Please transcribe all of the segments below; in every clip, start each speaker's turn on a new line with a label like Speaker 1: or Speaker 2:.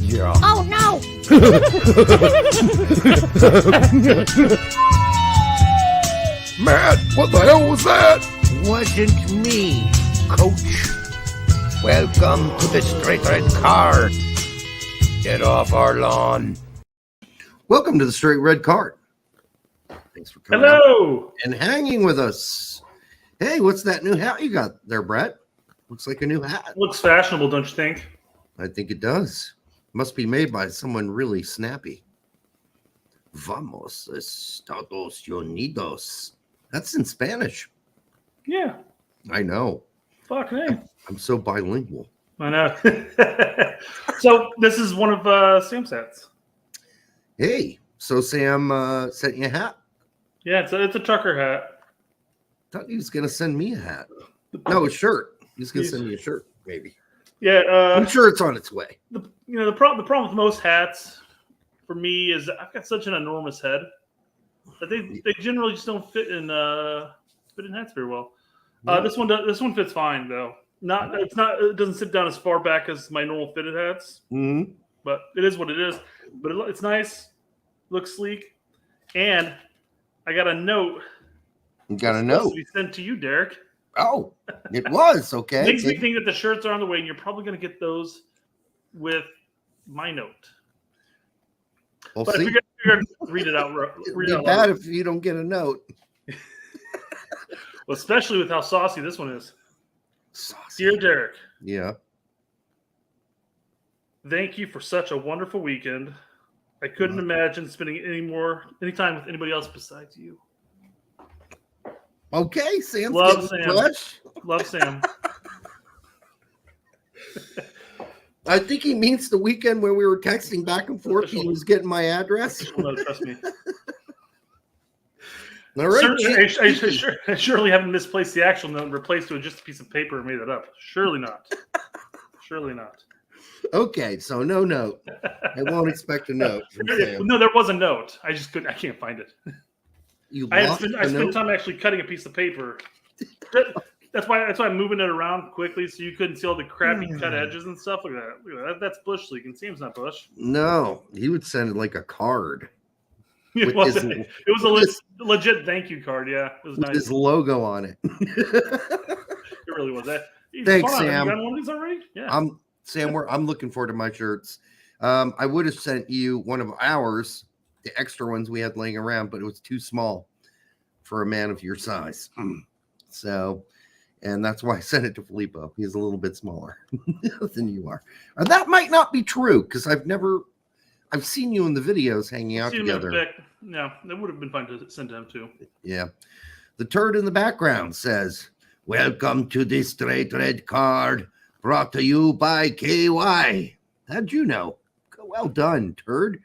Speaker 1: Yeah.
Speaker 2: Oh no!
Speaker 1: Matt, what the hell was that?
Speaker 3: Wasn't me, Coach. Welcome to the Straight Red Card. Get off our lawn.
Speaker 1: Welcome to the Straight Red Card. Thanks for coming
Speaker 4: Hello.
Speaker 1: out and hanging with us. Hey, what's that new hat you got there, Brett? Looks like a new hat.
Speaker 4: Looks fashionable, don't you think?
Speaker 1: I think it does. Must be made by someone really snappy. Vamos, Estados Unidos. That's in Spanish.
Speaker 4: Yeah.
Speaker 1: I know.
Speaker 4: Fuck me.
Speaker 1: I'm so bilingual.
Speaker 4: I know. So this is one of Sam's hats.
Speaker 1: Hey, so Sam sent you a hat.
Speaker 4: Yeah, it's a trucker hat.
Speaker 1: Thought he was gonna send me a hat. No, a shirt. He's gonna send me a shirt, maybe.
Speaker 4: Yeah.
Speaker 1: I'm sure it's on its way.
Speaker 4: The problem with most hats for me is I've got such an enormous head that they generally just don't fit in hats very well. This one fits fine though. It doesn't sit down as far back as my normal fitted hats.
Speaker 1: Mm-hmm.
Speaker 4: But it is what it is. But it's nice, looks sleek, and I got a note.
Speaker 1: You got a note
Speaker 4: to be sent to you, Derek.
Speaker 1: Oh, it was okay.
Speaker 4: Makes me think that the shirts are on the way, and you're probably going to get those with my note.
Speaker 1: We'll
Speaker 4: But
Speaker 1: see.
Speaker 4: I figured read it out. Read
Speaker 1: It'd be bad if you don't get a note.
Speaker 4: Well, especially with how saucy this one is.
Speaker 1: Saucy.
Speaker 4: Dear Derek,
Speaker 1: Yeah.
Speaker 4: thank you for such a wonderful weekend. I couldn't imagine spending any time with anybody else besides you.
Speaker 1: Okay, Sam's
Speaker 4: Love
Speaker 1: getting
Speaker 4: Sam.
Speaker 1: flush.
Speaker 4: Love, Sam.
Speaker 1: I think he means the weekend when we were texting back and forth. He was getting my address.
Speaker 4: No, trust me.
Speaker 1: All right.
Speaker 4: I surely haven't misplaced the actual note and replaced it with just a piece of paper and made it up. Surely not. Surely not.
Speaker 1: Okay, so no note. I won't expect a note from Sam.
Speaker 4: No, there was a note. I can't find it.
Speaker 1: You
Speaker 4: I
Speaker 1: lost
Speaker 4: spent
Speaker 1: the note?
Speaker 4: time actually cutting a piece of paper. That's why I'm moving it around quickly so you couldn't see all the crappy cut edges and stuff. Look at that. Look at that. That's bush leak, and Sam's not bush.
Speaker 1: No, he would send it like a card.
Speaker 4: It was a legit thank you card. Yeah, it was
Speaker 1: With
Speaker 4: nice.
Speaker 1: his logo on it.
Speaker 4: It really was.
Speaker 1: Thanks,
Speaker 4: Fun.
Speaker 1: Sam.
Speaker 4: Have you gotten one of these already? Yeah.
Speaker 1: Sam, I'm looking forward to my shirts. I would have sent you one of ours, the extra ones we had laying around, but it was too small for a man of your size. So, and that's why I sent it to Filippo. He's a little bit smaller than you are. Or that might not be true because I've seen you in the videos hanging out together.
Speaker 4: No, that would have been fun to send to him too.
Speaker 1: Yeah. The turd in the background says, "Welcome to the Straight Red Card, brought to you by KY." How'd you know? Well done, turd.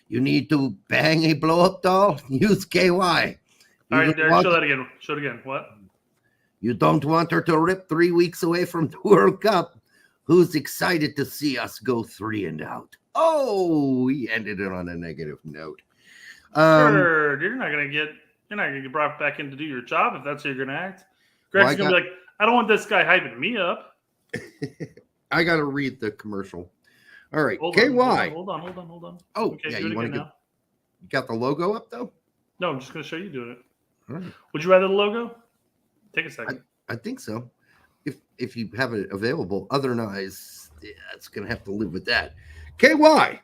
Speaker 1: You need to bang a blow-up doll? Use KY.
Speaker 4: All right, Derek, show that again. Show it again. What?
Speaker 1: You don't want her to rip 3 weeks away from the World Cup. Who's excited to see us go 3 and out? Oh, he ended it on a negative note.
Speaker 4: Sure, you're not gonna get brought back in to do your job if that's how you're gonna act. Greg's gonna be like, I don't want this guy hyping me up.
Speaker 1: I gotta read the commercial. All right,
Speaker 4: Hold
Speaker 1: KY.
Speaker 4: on. Hold on.
Speaker 1: Oh,
Speaker 4: okay,
Speaker 1: yeah,
Speaker 4: do it
Speaker 1: you want
Speaker 4: again
Speaker 1: to
Speaker 4: now.
Speaker 1: You got the logo up though?
Speaker 4: No, I'm just gonna show you doing it.
Speaker 1: All right.
Speaker 4: Would you rather the logo? Take a second.
Speaker 1: I think so. If you have it available, otherwise, yeah, it's gonna have to live with that. KY,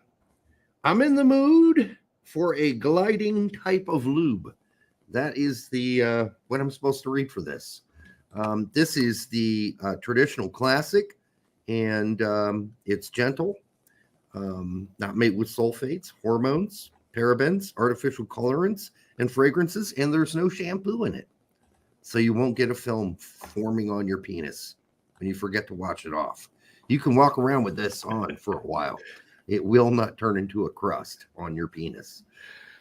Speaker 1: I'm in the mood for a gliding type of lube. That is the what I'm supposed to read for this. This is the traditional classic, and it's gentle, not made with sulfates, hormones, parabens, artificial colorants, and fragrances, and there's no shampoo in it. So you won't get a film forming on your penis when you forget to wash it off. You can walk around with this on for a while. It will not turn into a crust on your penis.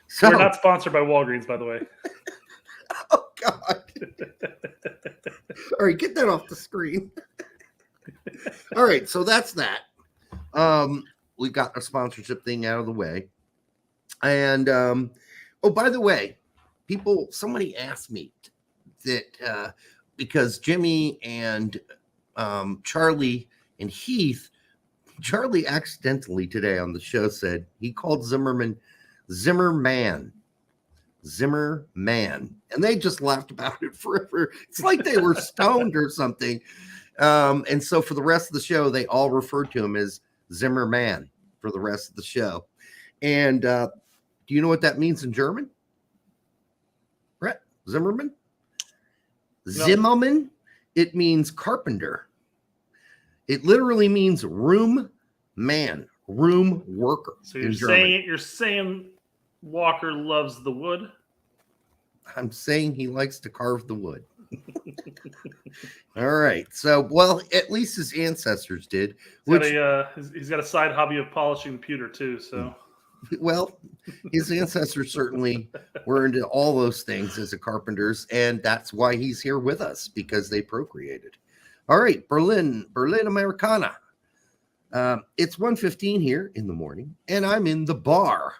Speaker 1: So,
Speaker 4: We're not sponsored by Walgreens, by the way.
Speaker 1: Oh, God. All right, get that off the screen. All right, so that's that. We got a sponsorship thing out of the way. And, oh, by the way, somebody asked me that because Jimmy and Charlie and Heath Charlie accidentally today on the show said he called Zimmerman Zimmerman. Zimmerman. And they just laughed about it forever. It's like they were stoned or something. And so for the rest of the show, they all referred to him as Zimmerman for the rest of the show. And do you know what that means in German? Brett? Zimmerman? No. Zimmerman? It means carpenter. It literally means room man, room worker.
Speaker 4: So you're saying Walker loves the wood?
Speaker 1: I'm saying he likes to carve the wood. All right. So, well, at least his ancestors did.
Speaker 4: He's got a side hobby of polishing the pewter too. So,
Speaker 1: well, his ancestors certainly were into all those things as a carpenters, and that's why he's here with us, because they procreated. All right, Berlin Americana. It's 1:15 here in the morning, and I'm in the bar.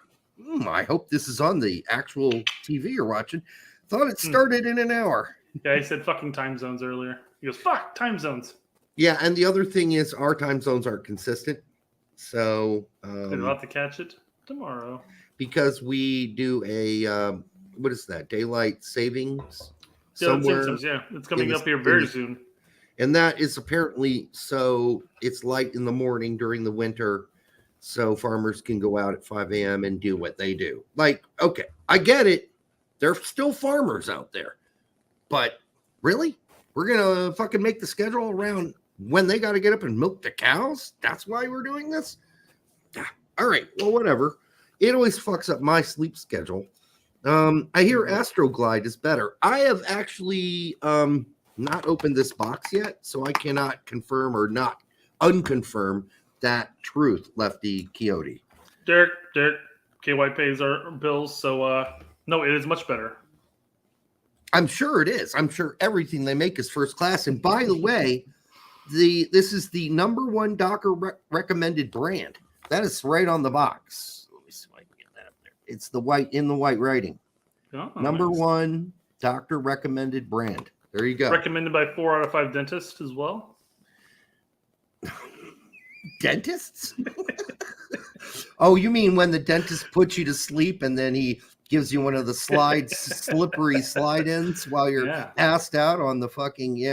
Speaker 1: I hope this is on the actual TV you're watching. Thought it started in an hour.
Speaker 4: Yeah, he said fucking time zones earlier. He goes, fuck, time zones.
Speaker 1: Yeah, and the other thing is our time zones aren't consistent. So
Speaker 4: they're about to catch it tomorrow.
Speaker 1: Because we do a, what is that, daylight savings?
Speaker 4: Yeah, it's coming up here very soon.
Speaker 1: And that is apparently so it's light in the morning during the winter, so farmers can go out at 5 a.m. and do what they do. Like, okay, I get it. There's still farmers out there. But really? We're going to fucking make the schedule around when they got to get up and milk the cows? That's why we're doing this? All right, well, whatever. It always fucks up my sleep schedule. I hear Astroglide is better. I have actually not opened this box yet, so I cannot confirm or not unconfirm that truth, Lefty Coyote.
Speaker 4: Derek, KY pays our bills, so no, it is much better.
Speaker 1: I'm sure it is. I'm sure everything they make is first class. And by the way, this is the #1 doctor recommended brand. That is right on the box. Let me see if I can get that up there. It's the white writing.
Speaker 4: Oh,
Speaker 1: #1 doctor recommended brand. There you go.
Speaker 4: Recommended by 4 out of 5 dentists as well.
Speaker 1: Dentists? Oh, you mean when the dentist puts you to sleep and then he gives you one of the slippery slide-ins while you're passed out on the fucking,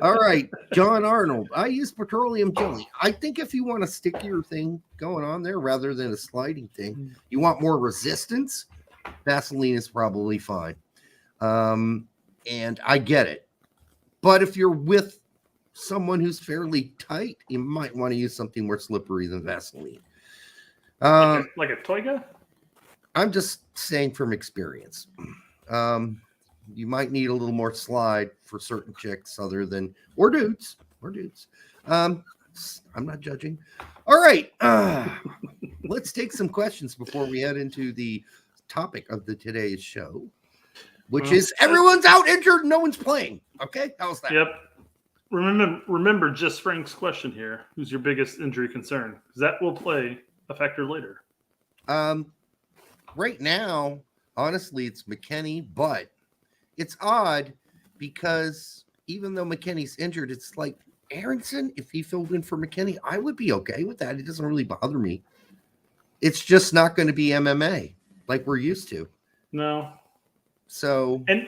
Speaker 1: All right, John Arnold. I use petroleum jelly. I think if you want a stickier thing going on there rather than a sliding thing, you want more resistance, Vaseline is probably fine. And I get it. But if you're with someone who's fairly tight, you might want to use something more slippery than Vaseline.
Speaker 4: Like a Toyga?
Speaker 1: I'm just saying from experience. You might need a little more slide for certain chicks or dudes. I'm not judging. All right. Let's take some questions before we head into the topic of today's show, which is everyone's out injured, no one's playing. Okay, how's that?
Speaker 4: Yep. Remember just Frank's question here. Who's your biggest injury concern? Because that will play a factor later.
Speaker 1: Right now, honestly, it's McKenny, but it's odd because even though McKenny's injured, it's like Aronson, if he filled in for McKenny, I would be okay with that. It doesn't really bother me. It's just not going to be MMA like we're used to.
Speaker 4: No.
Speaker 1: So,
Speaker 4: and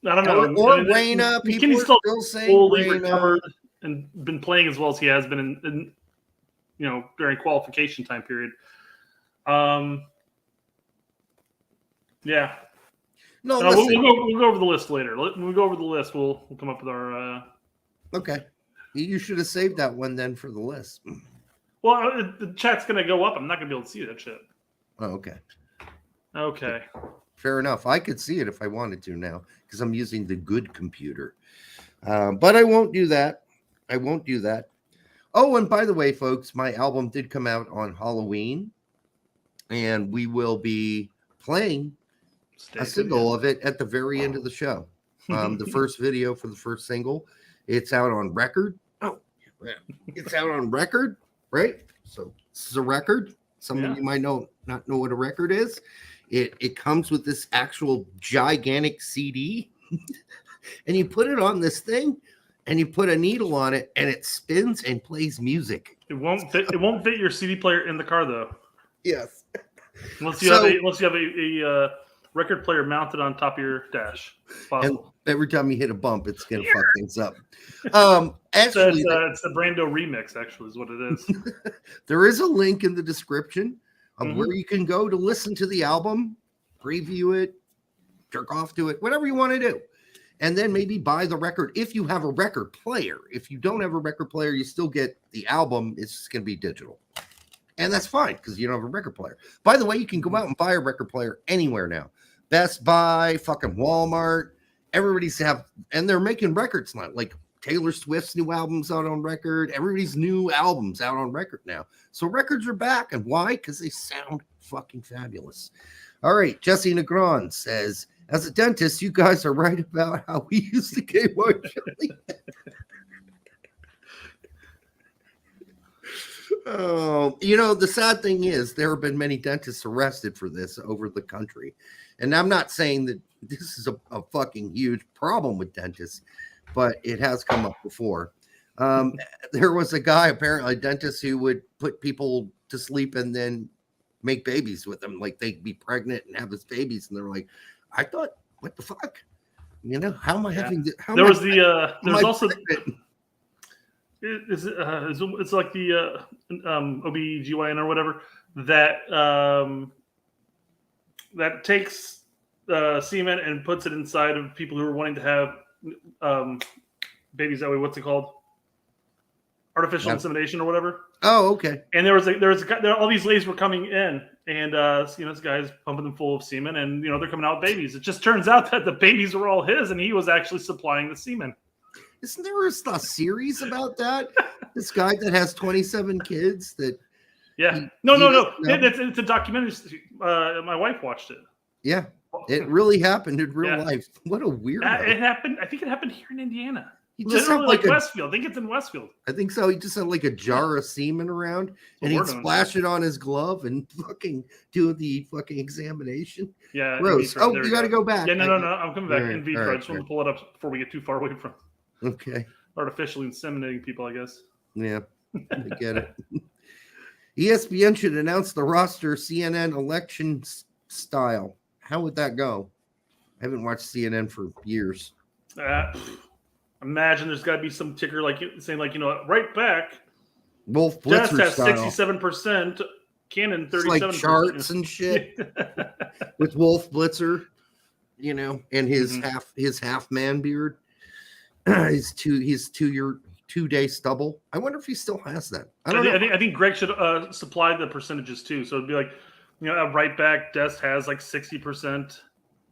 Speaker 4: I don't know.
Speaker 1: Or Reyna, people are still saying
Speaker 4: fully recovered and been playing as well as he has been in during qualification time period. Yeah.
Speaker 1: No,
Speaker 4: we'll go over the list later. When we go over the list, we'll come up with our.
Speaker 1: Okay. You should have saved that one then for the list.
Speaker 4: Well, the chat's gonna go up. I'm not gonna be able to see that shit.
Speaker 1: Oh, okay.
Speaker 4: Okay.
Speaker 1: Fair enough. I could see it if I wanted to now because I'm using the good computer. But I won't do that. Oh, and by the way, folks, my album did come out on Halloween, and we will be playing a single of it at the very end of the show. The first video for the first single. It's out on record. Oh, yeah. It's out on record, right? So this is a record. Some of you might not know what a record is. It comes with this actual gigantic CD, and you put it on this thing, and you put a needle on it, and it spins and plays music.
Speaker 4: It won't fit. It won't fit your CD player in the car though.
Speaker 1: Yes.
Speaker 4: Unless you have a record player mounted on top of your dash. It's possible.
Speaker 1: And every time you hit a bump, it's gonna fuck things up.
Speaker 4: Actually, it's the Brando remix. Actually, is what it is.
Speaker 1: There is a link in the description of where you can go to listen to the album, preview it, jerk off to it, whatever you want to do. And then maybe buy the record if you have a record player. If you don't have a record player, you still get the album. It's just going to be digital. And that's fine because you don't have a record player. By the way, you can go out and buy a record player anywhere now. Best Buy, fucking Walmart. Everybody's and they're making records now. Like Taylor Swift's new album's out on record. Everybody's new albums out on record now. So records are back. And why? Because they sound fucking fabulous. All right. Jesse Negron says, as a dentist, you guys are right about how we use the KY jelly. Oh, the sad thing is there have been many dentists arrested for this over the country. And I'm not saying that this is a fucking huge problem with dentists, but it has come up before. There was a guy, apparently a dentist, who would put people to sleep and then make babies with them. Like they'd be pregnant and have his babies. And they're like, I thought, what the fuck? How am I having this?
Speaker 4: There's also it's like the OBGYN or whatever that takes semen and puts it inside of people who are wanting to have babies that way. What's it called? Artificial insemination or whatever.
Speaker 1: Oh, okay.
Speaker 4: And there was all these ladies were coming in, and this guy's pumping them full of semen, and they're coming out with babies. It just turns out that the babies were all his, and he was actually supplying the semen.
Speaker 1: Isn't there a series about that? This guy that has 27 kids that.
Speaker 4: Yeah. No. It's a documentary. My wife watched it.
Speaker 1: Yeah. It really happened in real life. What a weirdo.
Speaker 4: It happened. I think it happened here in Indiana.
Speaker 1: He just had
Speaker 4: like Westfield. I think it's in Westfield.
Speaker 1: I think so. He just had like a jar of semen around, and he'd splash it on his glove and fucking do the fucking examination.
Speaker 4: Yeah.
Speaker 1: Gross. Oh, you got to go back.
Speaker 4: Yeah, no. I'm coming back in vitro. I just want to pull it up before we get too far away from.
Speaker 1: Okay.
Speaker 4: Artificially inseminating people, I guess.
Speaker 1: Yeah, I get it. ESPN should announce the roster CNN election style. How would that go? I haven't watched CNN for years.
Speaker 4: Imagine there's got to be some ticker saying right back.
Speaker 1: Wolf Blitzer
Speaker 4: Just has
Speaker 1: style.
Speaker 4: 67%. Cannon 37%.
Speaker 1: Like charts and shit with Wolf Blitzer, and his half man beard. His 2-day stubble. I wonder if he still has that.
Speaker 4: I think Greg should supply the percentages too. So it'd be like, at right back, Dest has like 60%,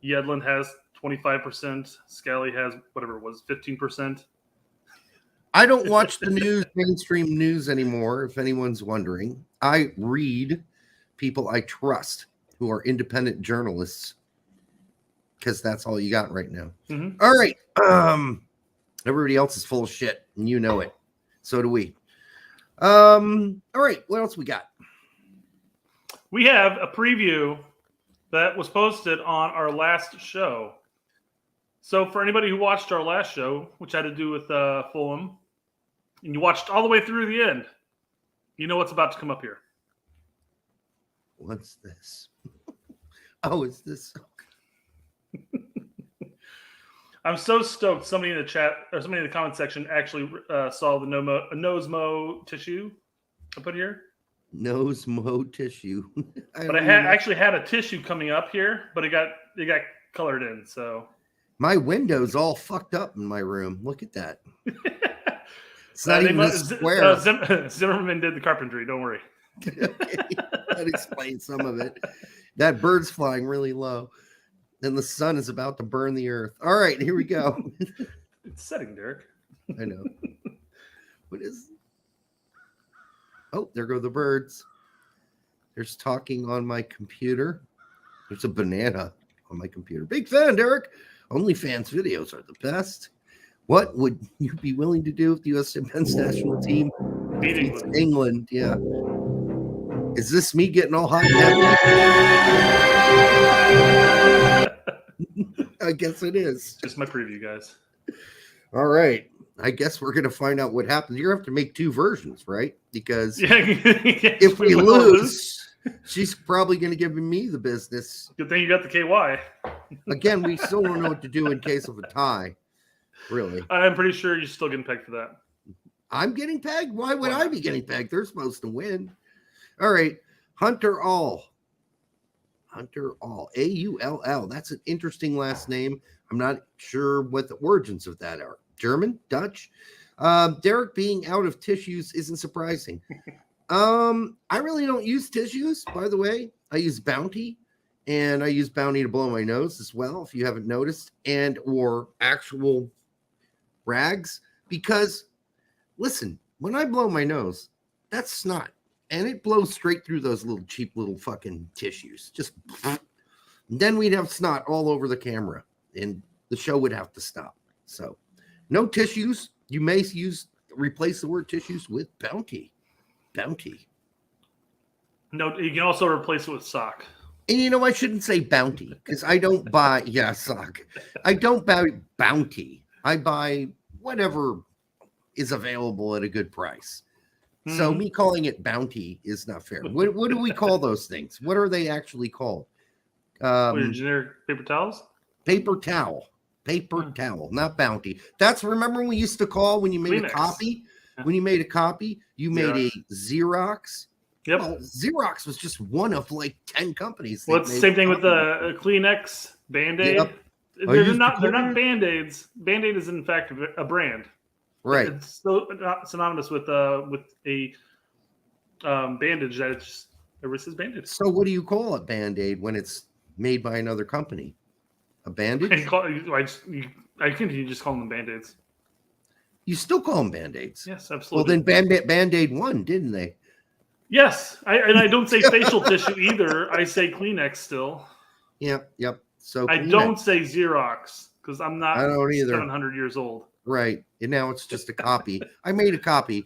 Speaker 4: Yedlin has 25%, Scally has whatever it was, 15%.
Speaker 1: I don't watch the mainstream news anymore, if anyone's wondering. I read people I trust who are independent journalists because that's all you got right now.
Speaker 4: Mm-hmm.
Speaker 1: All right. Everybody else is full of shit, and you know it. So do we. All right. What else we got?
Speaker 4: We have a preview that was posted on our last show. So for anybody who watched our last show, which had to do with Fulham, and you watched all the way through the end, you know what's about to come up here.
Speaker 1: What's this? Oh, is this?
Speaker 4: I'm so stoked. Somebody in the chat or somebody in the comment section actually saw the Nosmo tissue I put here.
Speaker 1: Nosmo tissue.
Speaker 4: But I actually had a tissue coming up here, but it got colored in. So
Speaker 1: my window's all fucked up in my room. Look at that. It's not even a square.
Speaker 4: Zimmerman did the carpentry. Don't worry.
Speaker 1: That explains some of it. That bird's flying really low. And the sun is about to burn the earth. All right, here we go.
Speaker 4: It's setting, Derek.
Speaker 1: I know. What is? Oh, there go the birds. There's talking on my computer. There's a banana on my computer. Big fan, Derek. OnlyFans videos are the best. What would you be willing to do if the U.S. men's national team beats England? Yeah. Is this me getting all hot and heavy? I guess it is.
Speaker 4: Just my preview, guys.
Speaker 1: All right. I guess we're going to find out what happens. You're going to have to make 2 versions, right? Because
Speaker 4: if
Speaker 1: we lose, she's probably going to give me the business.
Speaker 4: Good thing you got the KY.
Speaker 1: Again, we still don't know what to do in case of a tie. Really.
Speaker 4: I'm pretty sure you're still getting pegged for that.
Speaker 1: I'm getting pegged? Why would I be getting pegged? They're supposed to win. All right. Hunter All. Hunter All. A-U-L-L. That's an interesting last name. I'm not sure what the origins of that are. German? Dutch? Derek being out of tissues isn't surprising. I really don't use tissues, by the way. I use Bounty, and I use Bounty to blow my nose as well, if you haven't noticed, and or actual rags. Because, listen, when I blow my nose, that's snot. And it blows straight through those little cheap little fucking tissues. Just then we'd have snot all over the camera, and the show would have to stop. So, no tissues. You may replace the word tissues with Bounty. Bounty.
Speaker 4: No, you can also replace it with sock.
Speaker 1: And you know, I shouldn't say Bounty because I don't buy sock. I don't buy Bounty. I buy whatever is available at a good price. So me calling it Bounty is not fair. What do we call those things? What are they actually called?
Speaker 4: Generic paper towels?
Speaker 1: Paper towel. Paper towel, not Bounty. That's, remember when we used to call when you made
Speaker 4: Kleenex.
Speaker 1: a copy? When you made a copy, you made a Xerox.
Speaker 4: Yep.
Speaker 1: Well, Xerox was just one of like 10 companies.
Speaker 4: Well, it's the same thing with the Kleenex, Band-Aid.
Speaker 1: Yep.
Speaker 4: They're not Band-Aids. Band-Aid is in fact a brand.
Speaker 1: Right.
Speaker 4: It's still not synonymous with a bandage that it's just everybody says Band-Aid.
Speaker 1: So what do you call it, Band-Aid, when it's made by another company? A bandage?
Speaker 4: I continue just calling them Band-Aids.
Speaker 1: You still call them Band-Aids?
Speaker 4: Yes, absolutely.
Speaker 1: Well, then Band-Aid won, didn't they?
Speaker 4: Yes, and I don't say facial tissue either. I say Kleenex still.
Speaker 1: Yep. So
Speaker 4: I don't say Xerox because I'm not.
Speaker 1: I don't either.
Speaker 4: 700 years old.
Speaker 1: Right, and now it's just a copy. I made a copy.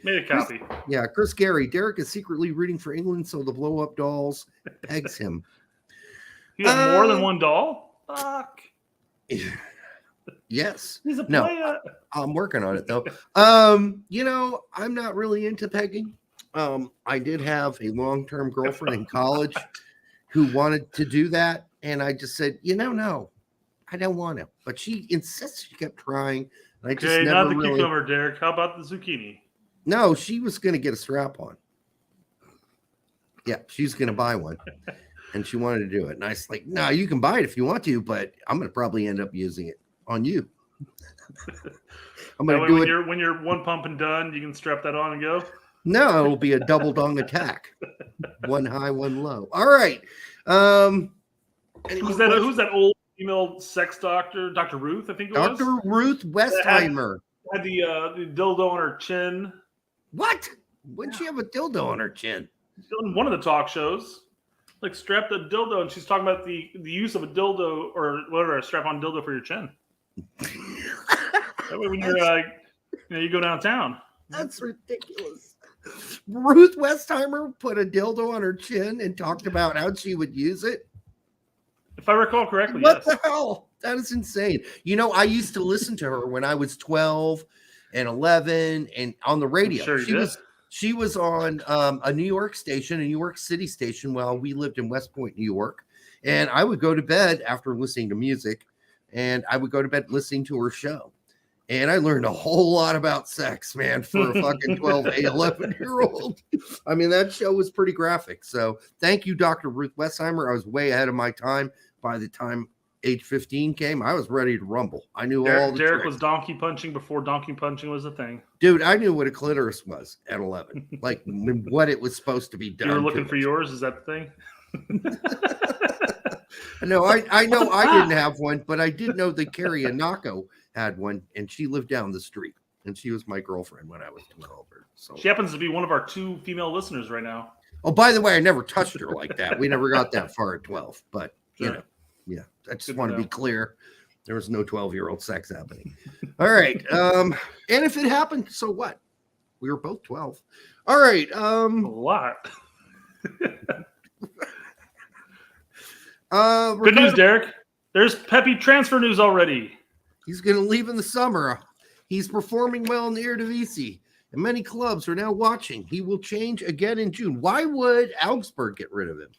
Speaker 1: Chris Gary. Derek is secretly rooting for England, so the blow-up dolls pegs him.
Speaker 4: You have more than one doll? Fuck.
Speaker 1: Yes.
Speaker 4: He's a player.
Speaker 1: No, I'm working on it though. You know, I'm not really into pegging. I did have a long-term girlfriend in college who wanted to do that, and I just said, no, I don't want to. But she insisted. She kept trying. I just never
Speaker 4: not the
Speaker 1: really...
Speaker 4: cucumber, Derek. How about the zucchini?
Speaker 1: No, she was going to get a strap on. Yeah, she's going to buy one. And she wanted to do it. And I was like, no, you can buy it if you want to, but I'm going to probably end up using it on you. I'm going to do it.
Speaker 4: When you're one pump and done, you can strap that on and go?
Speaker 1: No, it'll be a double dong attack. One high, one low. All right.
Speaker 4: Who's that old female sex doctor? Dr. Ruth, I think it was?
Speaker 1: Dr. Ruth Westheimer.
Speaker 4: Had the dildo on her chin.
Speaker 1: What? When'd she have a dildo on her chin?
Speaker 4: On one of the talk shows. Like strapped a dildo, and she's talking about the use of a dildo or whatever, a strap-on dildo for your chin. That way when you're you go downtown.
Speaker 1: That's ridiculous. Ruth Westheimer put a dildo on her chin and talked about how she would use it.
Speaker 4: If I recall correctly,
Speaker 1: what
Speaker 4: yes.
Speaker 1: the hell? That is insane. You know, I used to listen to her when I was 12 and 11 and on the radio. She was on a New York station, a New York City station while we lived in West Point, New York. And I would go to bed after listening to music, and I would go to bed listening to her show. And I learned a whole lot about sex, man, for a fucking 12, 11-year-old. I mean, that show was pretty graphic. So thank you, Dr. Ruth Westheimer. I was way ahead of my time. By the time age 15 came, I was ready to rumble. I knew all the
Speaker 4: Derek
Speaker 1: tricks.
Speaker 4: was donkey punching before donkey punching was a thing.
Speaker 1: Dude, I knew what a clitoris was at 11. Like what it was supposed to be done.
Speaker 4: You were looking for yours? Is that the thing?
Speaker 1: No, I know I didn't have one, but I did know that Carrie Anako had one, and she lived down the street, and she was my girlfriend when I was 12. So
Speaker 4: she happens to be one of our 2 female listeners right now.
Speaker 1: Oh, by the way, I never touched her like that. We never got that far at 12, but
Speaker 4: sure.
Speaker 1: You know, yeah, I just want to be clear. There was no 12-year-old sex happening. All right. And if it happened, so what? We were both 12. All right.
Speaker 4: A lot. Good news, Derek. There's Pepe transfer news already.
Speaker 1: He's going to leave in the summer. He's performing well in the Eredivisie, and many clubs are now watching. He will change again in June. Why would Augsburg get rid of him?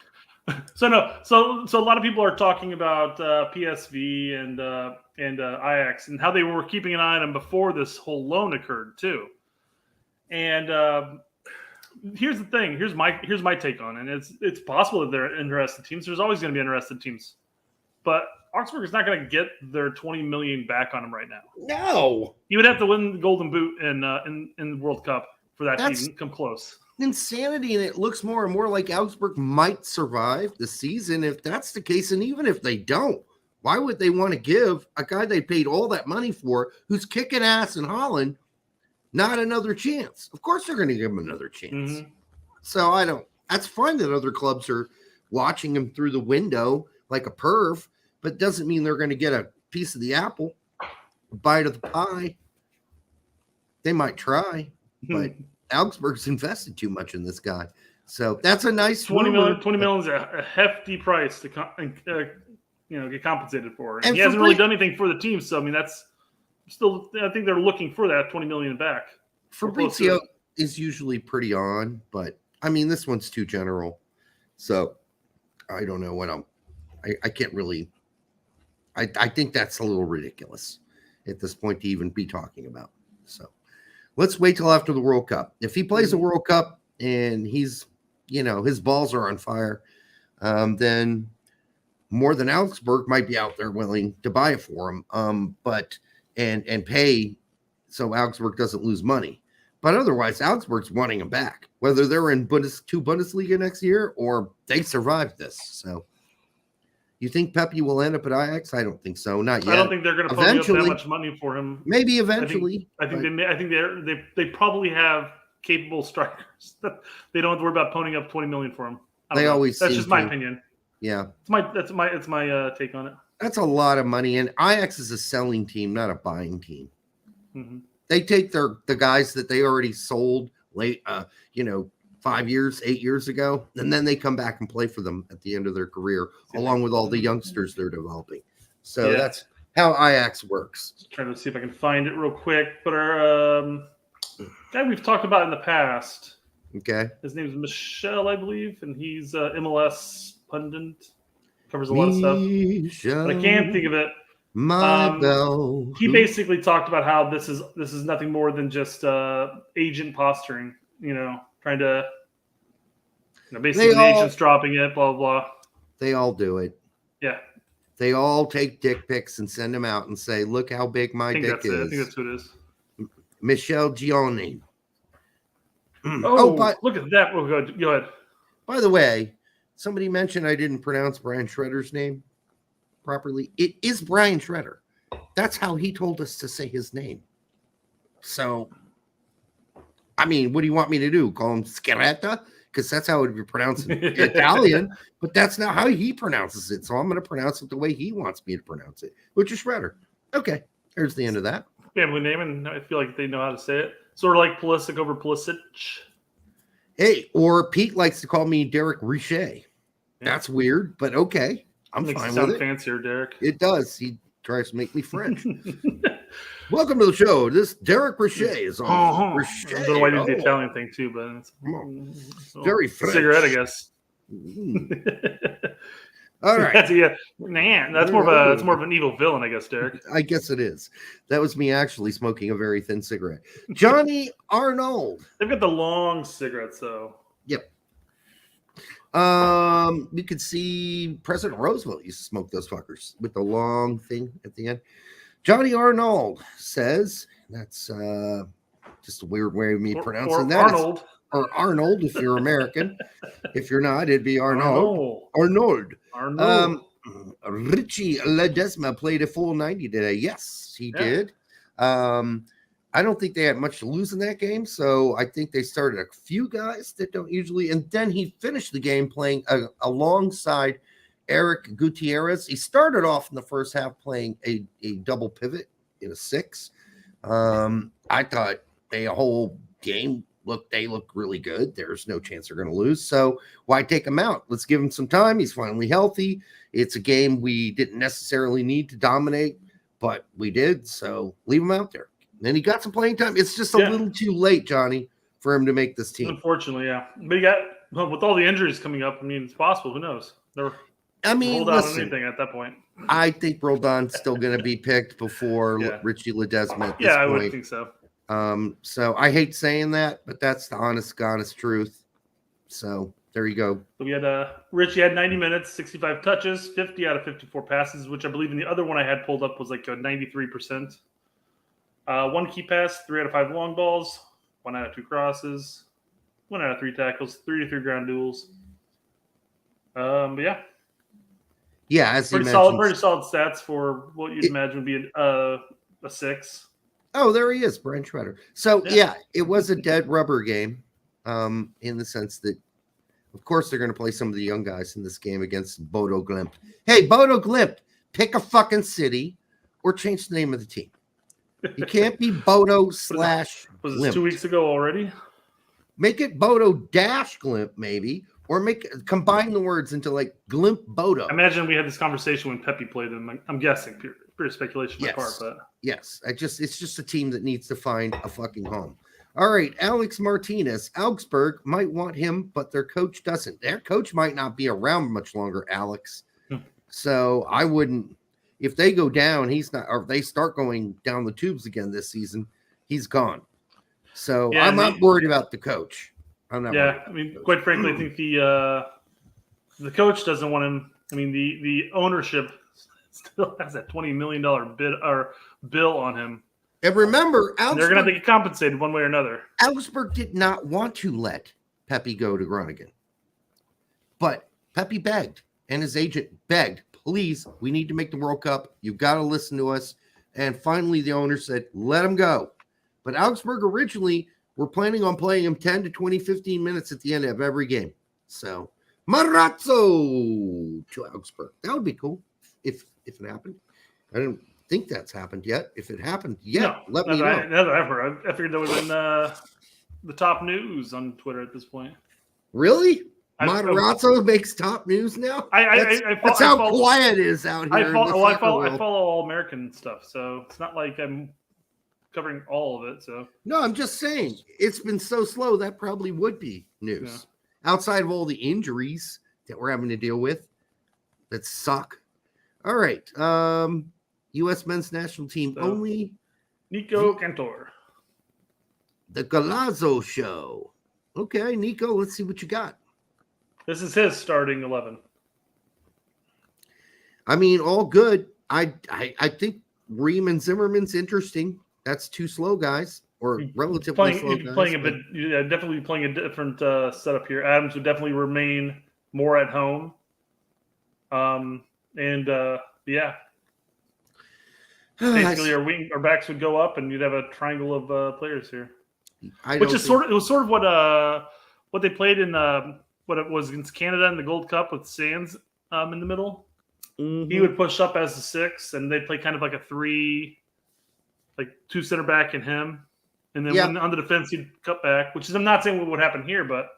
Speaker 4: So a lot of people are talking about PSV and Ajax and how they were keeping an eye on him before this whole loan occurred too. And here's the thing. Here's my take on it. And it's possible that they're interested teams. There's always going to be interested teams, but Augsburg is not going to get their $20 million back on him right now.
Speaker 1: No,
Speaker 4: he would have to win the Golden Boot in the World Cup for that to even come close.
Speaker 1: Insanity, and it looks more and more like Augsburg might survive the season if that's the case. And even if they don't, why would they want to give a guy they paid all that money for, who's kicking ass in Holland, not another chance? Of course they're going to give him another chance. Mm-hmm. So that's fine that other clubs are watching him through the window like a perv, but doesn't mean they're going to get a piece of the apple, a bite of the pie. They might try, but Augsburg's invested too much in this guy. So that's a nice $20
Speaker 4: million is a hefty price to get compensated for. And he hasn't really done anything for the team. So, I mean, that's still, I think they're looking for that $20 million back.
Speaker 1: Fabrizio is usually pretty on, but I mean, this one's too general. So I don't know what I can't really, I think that's a little ridiculous at this point to even be talking about. So let's wait till after the World Cup. If he plays the World Cup and he's, his balls are on fire, then more than Augsburg might be out there willing to buy it for him, but pay so Augsburg doesn't lose money. But otherwise, Augsburg's wanting him back, whether they're in Bundesliga next year or they survive this. So you think Pepe will end up at Ajax? I don't think so. Not yet.
Speaker 4: I don't think they're going to pony up that much money for him.
Speaker 1: Maybe eventually.
Speaker 4: I think they probably have capable strikers. They don't have to worry about ponying up $20 million for him. That's just my opinion.
Speaker 1: Yeah,
Speaker 4: it's my take on it.
Speaker 1: That's a lot of money, and Ajax is a selling team, not a buying team.
Speaker 4: Mm-hmm.
Speaker 1: They take the guys that they already sold late, 8 years ago, and then they come back and play for them at the end of their career, along with all the youngsters they're developing. So that's how Ajax works.
Speaker 4: Just trying to see if I can find it real quick. But our guy we've talked about in the past.
Speaker 1: Okay.
Speaker 4: His name is Michelle, I believe, and he's MLS pundit. Covers a lot of stuff. But I can't think of it. He basically talked about how this is nothing more than just agent posturing, trying to, basically the agent's dropping it, blah, blah.
Speaker 1: They all do it.
Speaker 4: Yeah.
Speaker 1: They all take dick pics and send them out and say, look how big my dick is.
Speaker 4: I think that's what it is.
Speaker 1: Michel Gioni.
Speaker 4: Look at that. Oh, go ahead.
Speaker 1: By the way, somebody mentioned I didn't pronounce Brian Schroeder's name properly. It is Brian Schroeder. That's how he told us to say his name. So, I mean, what do you want me to do? Call him Scheretta? Because that's how it would be pronounced in Italian, but that's not how he pronounces it. So I'm going to pronounce it the way he wants me to pronounce it, which is Schroeder. Okay, there's the end of that.
Speaker 4: Family name, and I feel like they know how to say it. Sort of like Pulisic over Pulisic.
Speaker 1: Hey, or Pete likes to call me Derek Richer. Yeah. That's weird, but okay. I'm fine with it.
Speaker 4: Sound fancier, Derek.
Speaker 1: It does. He tries to make me French. Welcome to the show. This Derek Richer is on. Richer.
Speaker 4: I don't know why you did the Italian thing too, but it's
Speaker 1: very French.
Speaker 4: Cigarette, I guess.
Speaker 1: All right.
Speaker 4: That's more of an evil villain, I guess, Derek.
Speaker 1: I guess it is. That was me actually smoking a very thin cigarette. Johnny Arnold.
Speaker 4: They've got the long cigarettes, though.
Speaker 1: Yep. You could see President Roosevelt used to smoke those fuckers with the long thing at the end. Johnny Arnold says, that's just a weird way of me pronouncing that.
Speaker 4: Arnold.
Speaker 1: Or Arnold, if you're American. If you're not, it'd be Arnold. Arnold. Richie Ledesma played a full 90 today. Yes, he did. I don't think they had much to lose in that game, so I think they started a few guys that don't usually. And then he finished the game playing alongside Eric Gutierrez. He started off in the first half playing a double pivot in a 6. I thought the whole game they look really good. There's no chance they're going to lose. So why take him out? Let's give him some time. He's finally healthy. It's a game we didn't necessarily need to dominate, but we did. So leave him out there. And he got some playing time. It's just a little too late, Johnny, for him to make this team.
Speaker 4: Unfortunately, yeah. But with all the injuries coming up, I mean, it's possible. Who knows? Rolled out on anything at that point.
Speaker 1: I think Roldan's still going to be picked before Richie Ledesma at this point.
Speaker 4: I would think so.
Speaker 1: So I hate saying that, but that's the honest truth. So there you go.
Speaker 4: So we had Richie had 90 minutes, 65 touches, 50 out of 54 passes, which I believe in the other one I had pulled up was like 93%. 1 key pass, 3 out of 5 long balls, 1 out of 2 crosses, 1 out of 3 tackles, 3 to 3 ground duels. But
Speaker 1: as
Speaker 4: pretty solid stats for what you'd imagine would be a 6.
Speaker 1: Oh, there he is, Brent Schroeder. So it was a dead rubber game, in the sense that, of course, they're going to play some of the young guys in this game against Bodo Glimt. Hey, Bodo Glimt, pick a fucking city or change the name of the team. You can't be Bodo /
Speaker 4: Was
Speaker 1: Glimt.
Speaker 4: this 2 weeks ago already?
Speaker 1: Make it Bodo - Glimt, maybe, or combine the words into like Glimt Bodo.
Speaker 4: I imagine we had this conversation when Pepe played them. I'm guessing, pure speculation on my part, but
Speaker 1: yes, it's just a team that needs to find a fucking home. All right, Alex Martinez, Augsburg might want him, but their coach doesn't. Their coach might not be around much longer, Alex. So I wouldn't. If they go down, he's not, or if they start going down the tubes again this season, he's gone. So I'm not worried about the coach. I'm not.
Speaker 4: I mean, quite frankly, I think the coach doesn't want him. I mean, the ownership still has that $20 million bill on him.
Speaker 1: And remember,
Speaker 4: they're going to have to get compensated one way or another.
Speaker 1: Augsburg did not want to let Pepe go to Groningen, but Pepe begged, and his agent begged, please, we need to make the World Cup. You've got to listen to us. And finally, the owner said, let him go. But Augsburg originally were planning on playing him 10 to 20, 15 minutes at the end of every game. So, Marazzo to Augsburg. That would be cool if it happened. I don't think that's happened yet. If it happened, let me know.
Speaker 4: Never ever. I figured that was in the top news on Twitter at this point.
Speaker 1: Really? Matarazzo makes top news now? That's how quiet it is out here.
Speaker 4: I follow all American stuff, so it's not like I'm covering all of it. So
Speaker 1: no, I'm just saying it's been so slow that probably would be news. Outside of all the injuries that we're having to deal with that suck. All right. U.S. men's national team only.
Speaker 4: Nico Cantor.
Speaker 1: The Galazzo Show. Okay, Nico, let's see what you got.
Speaker 4: This is his starting 11.
Speaker 1: I mean, all good. I think Ream and Zimmerman's interesting. That's 2 slow guys, or relatively slow guys.
Speaker 4: Definitely playing a different setup here. Adams would definitely remain more at home. Basically, our backs would go up, and you'd have a triangle of players here. It was sort of what they played in what it was against Canada in the Gold Cup with Sands in the middle. Mm-hmm. He would push up as the 6, and they'd play kind of like a 3, like 2 center back and him, and then when on the defense he'd cut back. Which is, I'm not saying what would happen here, but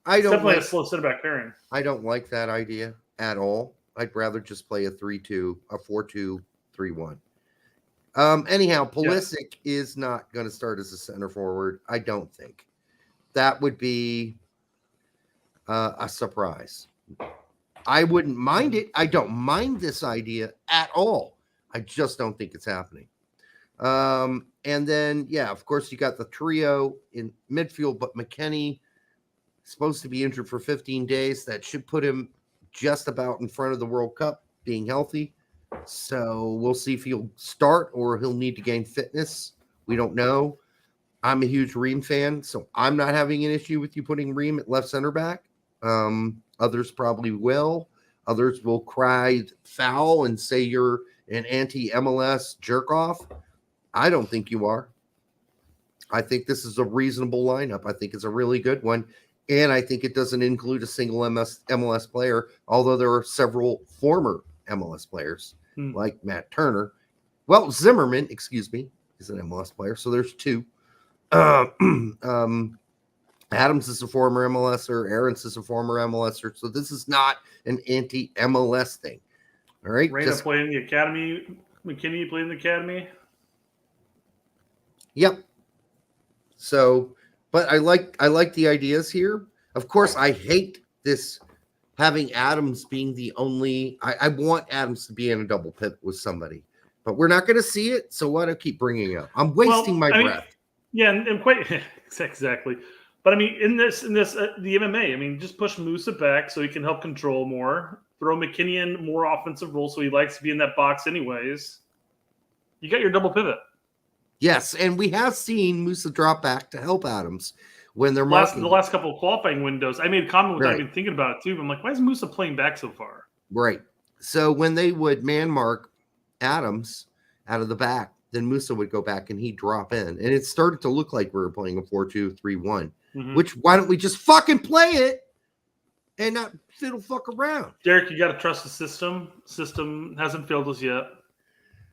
Speaker 4: it's definitely a slow center back pairing.
Speaker 1: I don't like that idea at all. I'd rather just play a 3-2, a 4-2-3-1. Anyhow, Pulisic is not going to start as a center forward. I don't think that would be a surprise. I wouldn't mind it. I don't mind this idea at all. I just don't think it's happening. And then, of course, you got the trio in midfield, but McKennie supposed to be injured for 15 days. That should put him just about in front of the World Cup, being healthy. So we'll see if he'll start or he'll need to gain fitness. We don't know. I'm a huge Ream fan, so I'm not having an issue with you putting Ream at left center back. Others probably will. Others will cry foul and say you're an anti-MLS jerk-off. I don't think you are. I think this is a reasonable lineup. I think it's a really good one. And I think it doesn't include a single MLS player, although there are several former MLS players like Matt Turner. Well, Zimmerman, is an MLS player. So there's 2. Adams is a former MLSer. Aarons is a former MLSer. So this is not an anti-MLS thing. All right.
Speaker 4: Reyna played in the academy. McKinney played in the academy.
Speaker 1: Yep. So, but I like the ideas here. Of course, I hate this having Adams being the only. I want Adams to be in a double pivot with somebody, but we're not going to see it. So why do I keep bringing it up? I'm wasting my breath.
Speaker 4: Yeah, and quite exactly. But I mean, in this the MMA, I mean, just push Musa back so he can help control more. Throw McKinney in more offensive role so he likes to be in that box anyways. You got your double pivot.
Speaker 1: Yes, and we have seen Musa drop back to help Adams when they're
Speaker 4: the last couple of qualifying windows. I made a comment without even thinking about it too. But I'm like, why is Musa playing back so far?
Speaker 1: Right. So when they would man mark Adams out of the back, then Musa would go back and he'd drop in. And it started to look like we were playing a 4-2-3-1, which why don't we just fucking play it and not fiddle fuck around?
Speaker 4: Derek, you got to trust the system. System hasn't failed us yet.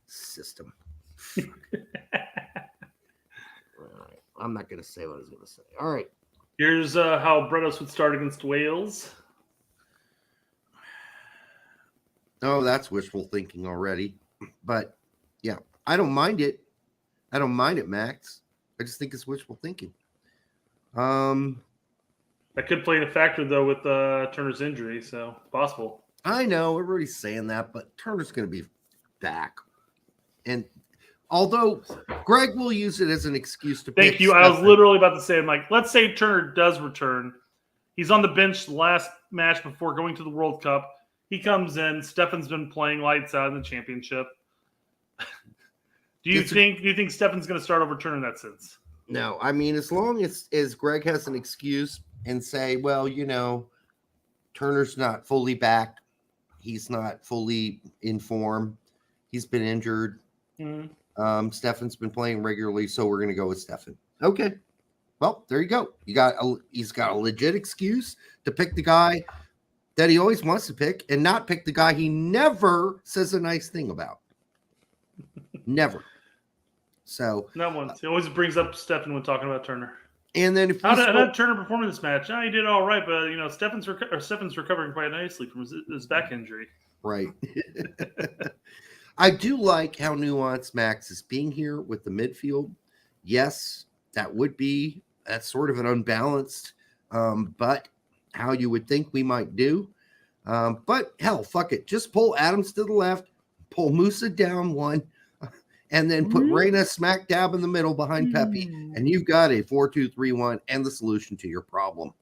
Speaker 1: System. I'm not going to say what I was going to say. All right.
Speaker 4: Here's how Bretos would start against Wales.
Speaker 1: Oh, that's wishful thinking already. But, yeah, I don't mind it. I don't mind it, Max. I just think it's wishful thinking.
Speaker 4: That could play in a factor, though, with Turner's injury, so possible.
Speaker 1: I know. Everybody's saying that, but Turner's going to be back. And although Greg will use it as an excuse to
Speaker 4: Thank you. I was literally about to say, I'm like, let's say Turner does return. He's on the bench the last match before going to the World Cup. He comes in. Stefan's been playing lights out in the championship. Do you think Stefan's going to start over Turner in that sense?
Speaker 1: No. I mean, as long as Greg has an excuse and say, well, you know, Turner's not fully back. He's not fully in form. He's been injured. Mm-hmm. Stefan's been playing regularly, so we're going to go with Stefan. Okay. Well, there you go. He's got a legit excuse to pick the guy that he always wants to pick and not pick the guy he never says a nice thing about. Never. So
Speaker 4: not once. He always brings up Stefan when talking about Turner.
Speaker 1: And then
Speaker 4: how did Turner perform in this match? He did all right, but you know, Stefan's recovering quite nicely from his back injury.
Speaker 1: Right. I do like how nuanced Max is being here with the midfield. Yes, that's sort of an unbalanced, but how you would think we might do. But hell, fuck it. Just pull Adams to the left, pull Musa down one, and then put Reyna smack dab in the middle behind Pepe, and you've got a 4-2-3-1 and the solution to your problem.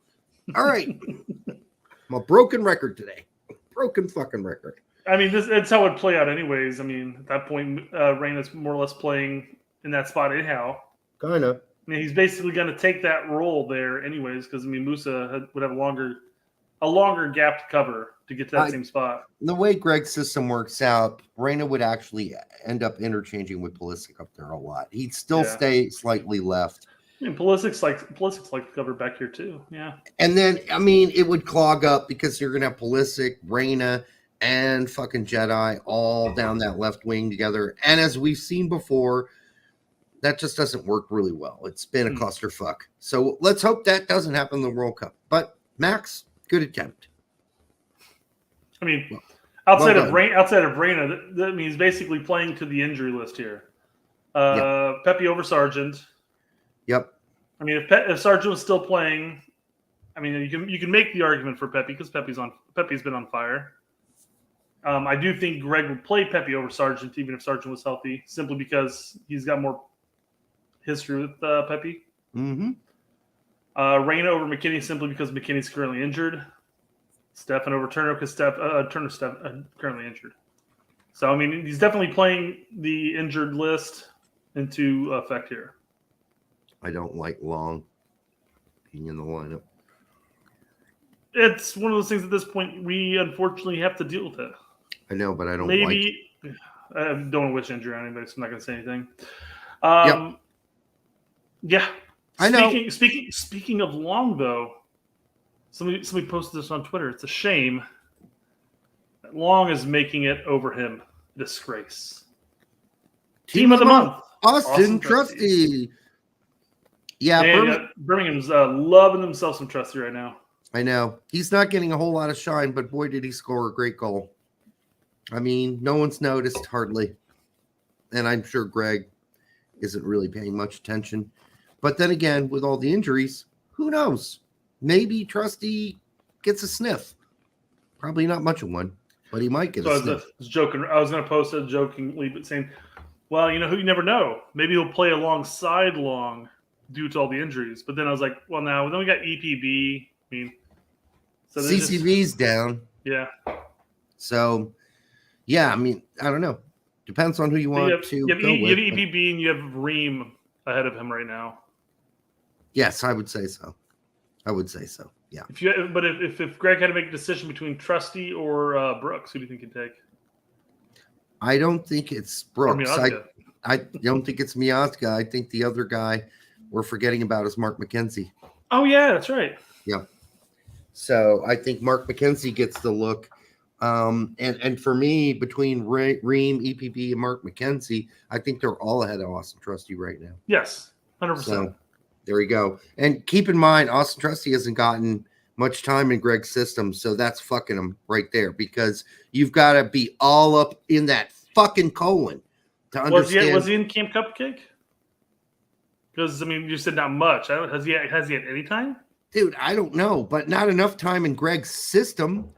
Speaker 1: All right. I'm a broken record today. Broken fucking record.
Speaker 4: I mean, that's how it would play out anyways. I mean, at that point, Reyna's more or less playing in that spot anyhow.
Speaker 1: Kind of.
Speaker 4: I mean, he's basically going to take that role there anyways because, I mean, Musa would have a longer gap to cover to get to that same spot.
Speaker 1: The way Greg's system works out, Reyna would actually end up interchanging with Pulisic up there a lot. He'd still stay slightly left.
Speaker 4: I mean, Pulisic's like to cover back here too. Yeah.
Speaker 1: And then, I mean, it would clog up because you're going to have Pulisic, Reyna, and fucking Jedi all down that left wing together. And as we've seen before, that just doesn't work really well. It's been a clusterfuck. So let's hope that doesn't happen in the World Cup. But Max, good attempt.
Speaker 4: I mean, outside of Reyna, that means basically playing to the injury list here. Pepe over Sargent.
Speaker 1: Yep.
Speaker 4: I mean, if Sargent was still playing, I mean, you can make the argument for Pepe because Pepe's been on fire. I do think Greg would play Pepe over Sargent even if Sargent was healthy, simply because he's got more history with Pepe.
Speaker 1: Mm-hmm.
Speaker 4: Reyna over McKinney simply because McKinney's currently injured. Stefan over Turner because Turner's currently injured. So, I mean, he's definitely playing the injured list into effect here.
Speaker 1: I don't like Long being in the lineup.
Speaker 4: It's one of those things at this point we unfortunately have to deal with it.
Speaker 1: I know, but I don't like it.
Speaker 4: I don't want to wish injury on anybody, so I'm not going to say anything. Yeah.
Speaker 1: I know.
Speaker 4: Speaking of Long, though, somebody posted this on Twitter. It's a shame that Long is making it over him. Disgrace. Team of the month.
Speaker 1: Austin Trusty. Yeah,
Speaker 4: Birmingham's loving themselves some Trusty right now.
Speaker 1: I know. He's not getting a whole lot of shine, but boy, did he score a great goal. I mean, no one's noticed hardly. And I'm sure Greg isn't really paying much attention. But then again, with all the injuries, who knows? Maybe Trusty gets a sniff. Probably not much of one, but he might get a sniff.
Speaker 4: I was joking. I was going to post it jokingly, but saying, well, who you never know. Maybe he'll play alongside Long due to all the injuries. But then I was like, well, now then we got EPB. I mean, so
Speaker 1: CCV's down.
Speaker 4: Yeah.
Speaker 1: So, yeah, I mean, I don't know. Depends on who you want to
Speaker 4: you have
Speaker 1: go with.
Speaker 4: You have EPB and you have Ream ahead of him right now.
Speaker 1: Yes, I would say so. Yeah.
Speaker 4: If Greg had to make a decision between Trusty or Brooks, who do you think he'd take?
Speaker 1: I don't think it's Brooks. I don't think it's Miazga. I think the other guy we're forgetting about is Mark McKenzie.
Speaker 4: Oh, yeah, that's right.
Speaker 1: Yeah. So I think Mark McKenzie gets the look. And for me, between Ream, EPB, and Mark McKenzie, I think they're all ahead of Austin Trusty right now.
Speaker 4: Yes, 100%.
Speaker 1: So there you go. And keep in mind, Austin Trusty hasn't gotten much time in Gregg's system, so that's fucking him right there because you've got to be all up in that fucking colon to understand.
Speaker 4: Was he in Camp Cupcake? Because, I mean, you said not much. Has he had any time?
Speaker 1: Dude, I don't know, but not enough time in Gregg's system.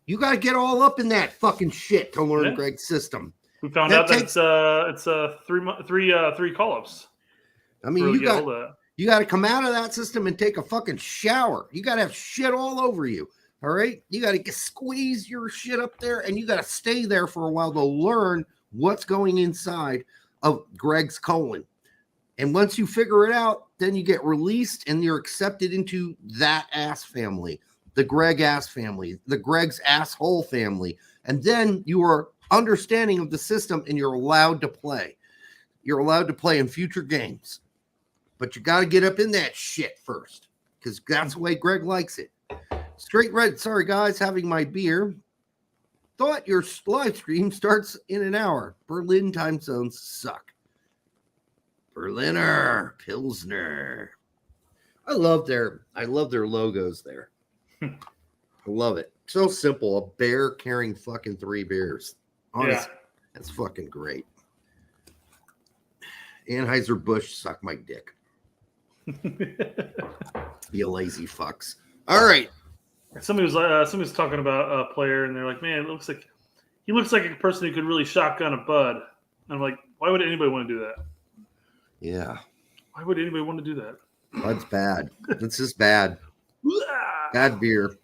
Speaker 1: You got to get all up in that fucking shit to learn Gregg's system.
Speaker 4: We found out that it's three call-ups.
Speaker 1: I mean, you got to come out of that system and take a fucking shower. You got to have shit all over you. All right? You got to squeeze your shit up there, and you got to stay there for a while to learn what's going inside of Gregg's colon. And once you figure it out, then you get released and you're accepted into that ass family, the Gregg ass family, the Gregg's asshole family. And then you are understanding of the system and you're allowed to play. You're allowed to play in future games. But you got to get up in that shit first because that's the way Gregg likes it. Straight Red, sorry guys, having my beer. Thought your live stream starts in an hour. Berlin time zones suck. Berliner, Pilsner. I love their logos there. I love it. So simple. A bear carrying fucking 3 beers. Honestly, that's fucking great. Anheuser-Busch, suck my dick. You lazy fucks. All right.
Speaker 4: Somebody was talking about a player, and they're like, "Man, he looks like a person who could really shotgun a bud." And I'm like, "Why would anybody want to do that?"
Speaker 1: Yeah.
Speaker 4: Why would anybody want to do that?
Speaker 1: Bud's bad. It's just bad. Bad beer.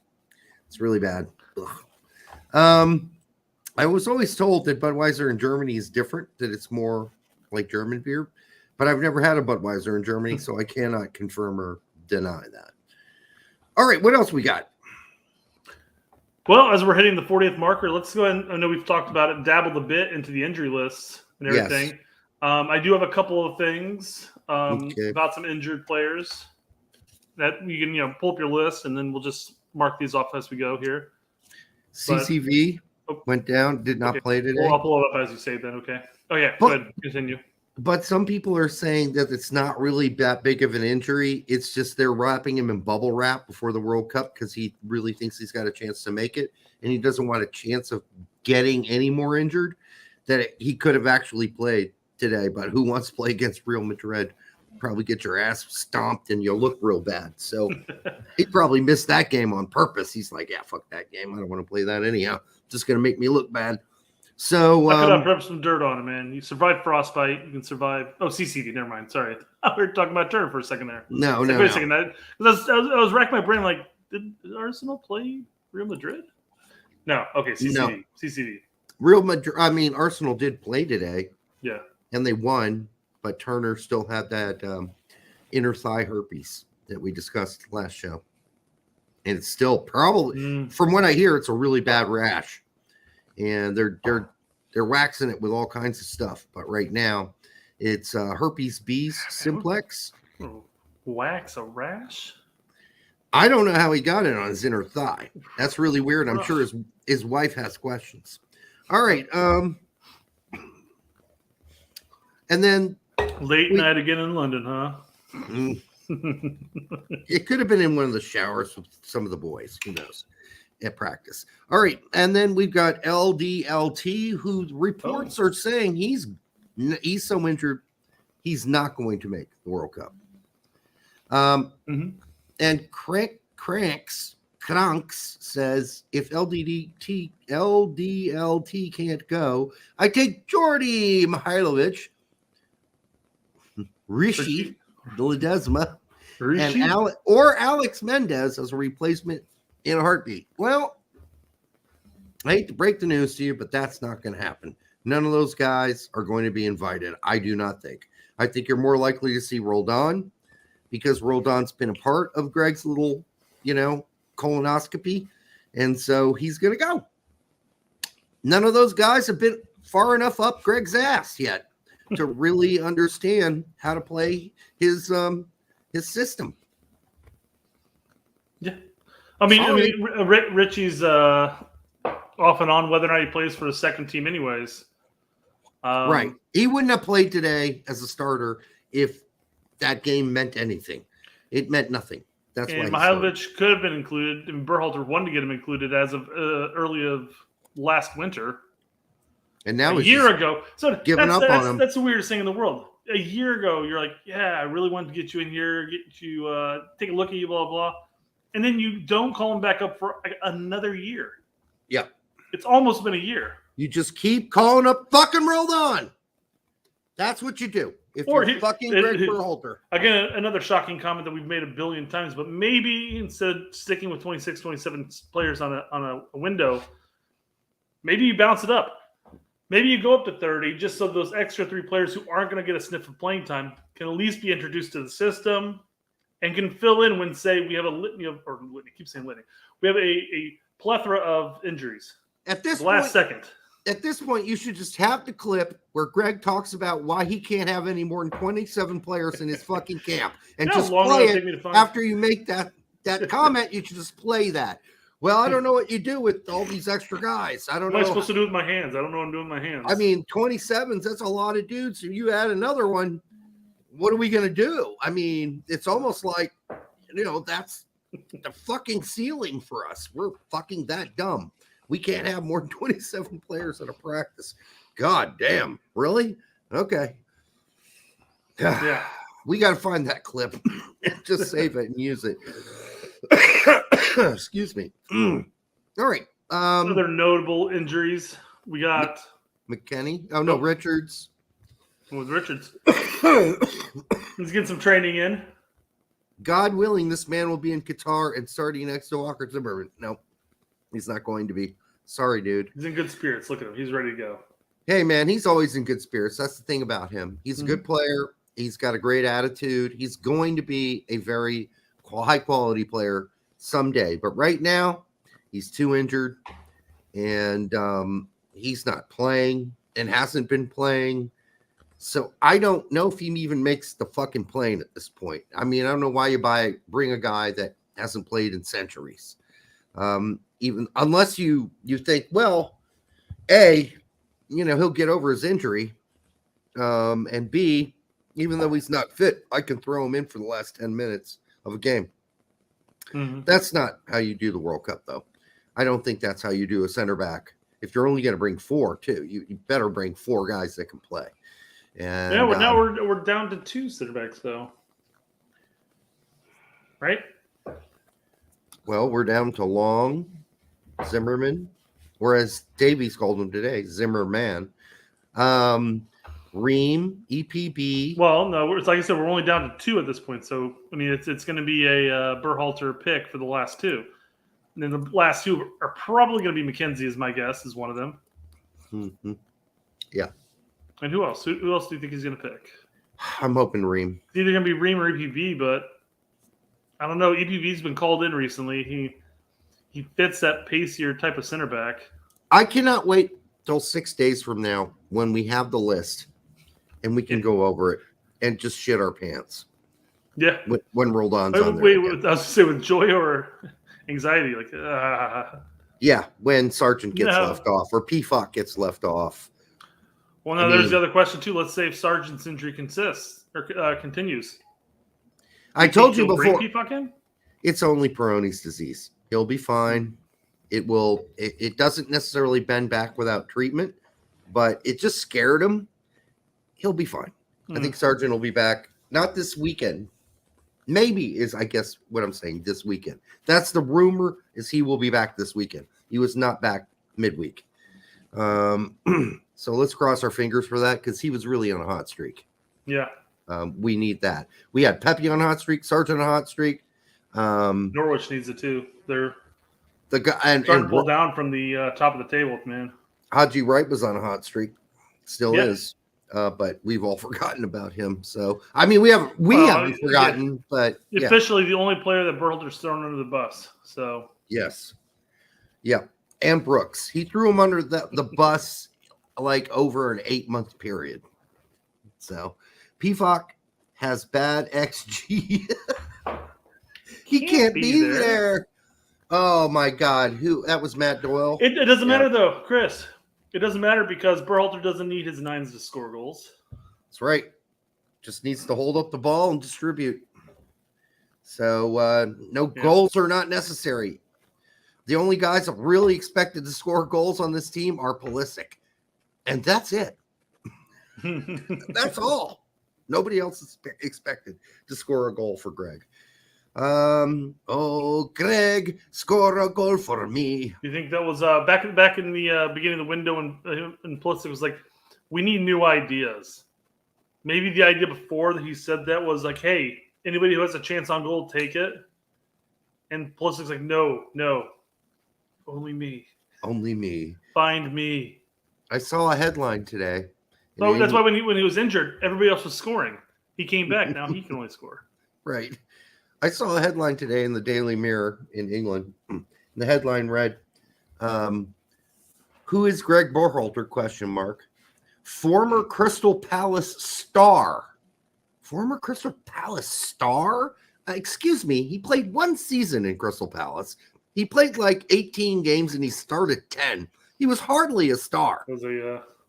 Speaker 1: It's really bad. Ugh. I was always told that Budweiser in Germany is different, that it's more like German beer, but I've never had a Budweiser in Germany, so I cannot confirm or deny that. All right, what else we got?
Speaker 4: Well, as we're hitting the 40th marker, let's go ahead. I know we've talked about it, dabbled a bit into the injury lists and everything. Yes. I do have a couple of things about some injured players that you can pull up your list, and then we'll just mark these off as we go here.
Speaker 1: CCV went down, did not play today.
Speaker 4: I'll pull it up as you say then, okay. Oh, yeah, go ahead. Continue.
Speaker 1: But some people are saying that it's not really that big of an injury. It's just they're wrapping him in bubble wrap before the World Cup because he really thinks he's got a chance to make it, and he doesn't want a chance of getting any more injured, that he could have actually played today. But who wants to play against Real Madrid? Probably get your ass stomped and you'll look real bad. So he probably missed that game on purpose. He's like, yeah, fuck that game. I don't want to play that anyhow. It's just going to make me look bad. So
Speaker 4: I could have rubbed some dirt on it, man. You survived frostbite. You can survive. Oh, CCD. Never mind. Sorry. We were talking about Turner for a second there.
Speaker 1: No.
Speaker 4: Wait a second. I was racking my brain like, did Arsenal play Real Madrid? No. Okay. CCD. No. CCD.
Speaker 1: Real Madrid. I mean, Arsenal did play today.
Speaker 4: Yeah.
Speaker 1: And they won, but Turner still had that inner thigh herpes that we discussed last show. And it's still probably, from what I hear, it's a really bad rash. And they're waxing it with all kinds of stuff. But right now, it's herpes B simplex.
Speaker 4: Wax a rash?
Speaker 1: I don't know how he got it on his inner thigh. That's really weird. I'm sure his wife has questions. All right. And then
Speaker 4: late night again in London, huh?
Speaker 1: It could have been in one of the showers with some of the boys. Who knows? At practice. All right. And then we've got LDLT, who reports are saying he's so injured he's not going to make the World Cup. And Cranks says, if LDLT can't go, I take Jordy Mihailovic, Rishi Ledesma, and Alex Mendez as a replacement in a heartbeat. Well, I hate to break the news to you, but that's not going to happen. None of those guys are going to be invited. I do not think. I think you're more likely to see Roldan, because Roldan's been a part of Gregg's little, colonoscopy. And so he's going to go. None of those guys have been far enough up Gregg's ass yet to really understand how to play his system.
Speaker 4: Yeah. I mean, Richie's off and on whether or not he plays for the second team anyways.
Speaker 1: Right. He wouldn't have played today as a starter if that game meant anything. It meant nothing. That's why
Speaker 4: Mihailovic could have been included, and Berhalter wanted to get him included as of early of last winter.
Speaker 1: And now
Speaker 4: a year ago. So
Speaker 1: giving up on him.
Speaker 4: That's the weirdest thing in the world. A year ago, you're like, yeah, I really wanted to get you in here, get you, take a look at you, blah, blah. And then you don't call him back up for another year.
Speaker 1: Yeah.
Speaker 4: It's almost been a year.
Speaker 1: You just keep calling up fucking Roldan. That's what you do. If you're fucking Gregg Berhalter.
Speaker 4: Again, another shocking comment that we've made a billion times, but maybe instead of sticking with 26, 27 players on a window, maybe you bounce it up. Maybe you go up to 30 just so those extra 3 players who aren't going to get a sniff of playing time can at least be introduced to the system and can fill in when, say, we have a litany of, or I keep saying litany, we have a plethora of injuries.
Speaker 1: At this point, you should just have the clip where Gregg talks about why he can't have any more than 27 players in his fucking camp, and just play it after you make that comment. You should just play that. Well, I don't know what you do with all these extra guys. I don't know.
Speaker 4: What am I supposed to do with my hands? I don't know what I'm doing with my hands.
Speaker 1: I mean, 27s, that's a lot of dudes. If you add another one, what are we going to do? I mean, it's almost like, that's the fucking ceiling for us. We're fucking that dumb. We can't have more than 27 players at a practice. God damn. Really? Okay.
Speaker 4: Yeah.
Speaker 1: We got to find that clip and just save it and use it. Excuse me. All right.
Speaker 4: Other notable injuries. We got
Speaker 1: McKenny. Oh, no, Richards.
Speaker 4: With Richards. He's getting some training in.
Speaker 1: God willing, this man will be in Qatar and starting next to Walker Zimmerman. No, he's not going to be. Sorry, dude.
Speaker 4: He's in good spirits. Look at him. He's ready to go.
Speaker 1: Hey, man, he's always in good spirits. That's the thing about him. He's a good player. He's got a great attitude. He's going to be a very high-quality player someday. But right now, he's too injured, and he's not playing and hasn't been playing. So I don't know if he even makes the fucking plane at this point. I mean, I don't know why you bring a guy that hasn't played in centuries. Even unless you think, well, A, he'll get over his injury. And B, even though he's not fit, I can throw him in for the last 10 minutes of a game. That's not how you do the World Cup, though. I don't think that's how you do a center back. If you're only going to bring 4, too, you better bring 4 guys that can play. And
Speaker 4: now we're down to 2 center backs, though. Right?
Speaker 1: Well, we're down to Long, Zimmerman, whereas Davies called him today, Zimmerman. Ream, EPB.
Speaker 4: Well, no, it's like I said, we're only down to 2 at this point. So, I mean, it's going to be a Berhalter pick for the last 2. And then the last 2 are probably going to be McKenzie, is my guess, is one of them.
Speaker 1: Yeah.
Speaker 4: And who else? Who else do you think he's going to pick?
Speaker 1: I'm hoping Ream.
Speaker 4: It's either going to be Ream or EPB, but I don't know. EPB's been called in recently. He fits that pacier type of center back.
Speaker 1: I cannot wait till 6 days from now when we have the list and we can go over it and just shit our pants.
Speaker 4: Yeah.
Speaker 1: When Roldan's on there.
Speaker 4: Wait, I was going to say with joy or anxiety.
Speaker 1: Yeah, when Sargent gets left off or PFOC gets left off.
Speaker 4: Well, now there's the other question, too. Let's say if Sargent's injury continues.
Speaker 1: I told you before,
Speaker 4: in?
Speaker 1: It's only Peroni's disease. He'll be fine. It doesn't necessarily bend back without treatment, but it just scared him. He'll be fine. I think Sargent will be back. Not this weekend. Maybe is, I guess, what I'm saying this weekend. That's the rumor, is he will be back this weekend. He was not back midweek. So let's cross our fingers for that, because he was really on a hot streak.
Speaker 4: Yeah.
Speaker 1: We need that. We had Pepe on a hot streak, Sargent on a hot streak.
Speaker 4: Norwich needs it too. They're
Speaker 1: the guy and
Speaker 4: starting to pull down from the top of the table, man.
Speaker 1: Haji Wright was on a hot streak, still is. But we've all forgotten about him. So I mean, we haven't forgotten, but
Speaker 4: officially the only player that Berhalter's thrown under the bus. So
Speaker 1: yes, yeah, and Brooks, he threw him under the bus like over an 8-month period. So PFOC has bad XG. He can't be there. Oh my God, that was Matt Doyle.
Speaker 4: It doesn't matter though, Chris. It doesn't matter because Berhalter doesn't need his 9s to score goals.
Speaker 1: That's right. Just needs to hold up the ball and distribute. So goals are not necessary. The only guys that really expected to score goals on this team are Pulisic. And that's it. That's all. Nobody else is expected to score a goal for Gregg. Gregg, score a goal for me.
Speaker 4: You think that was back in the beginning of the window and Pulisic was like, we need new ideas. Maybe the idea before that he said that was like, hey, anybody who has a chance on goal, take it. And Pulisic's like, no, only me.
Speaker 1: Only me.
Speaker 4: Find me.
Speaker 1: I saw a headline today.
Speaker 4: So that's why when he was injured, everybody else was scoring. He came back. Now he can only score.
Speaker 1: Right. I saw a headline today in the Daily Mirror in England. The headline read, who is Gregg Berhalter? ? Former Crystal Palace star. Former Crystal Palace star? Excuse me. He played 1 season in Crystal Palace. He played like 18 games and he started 10. He was hardly a star.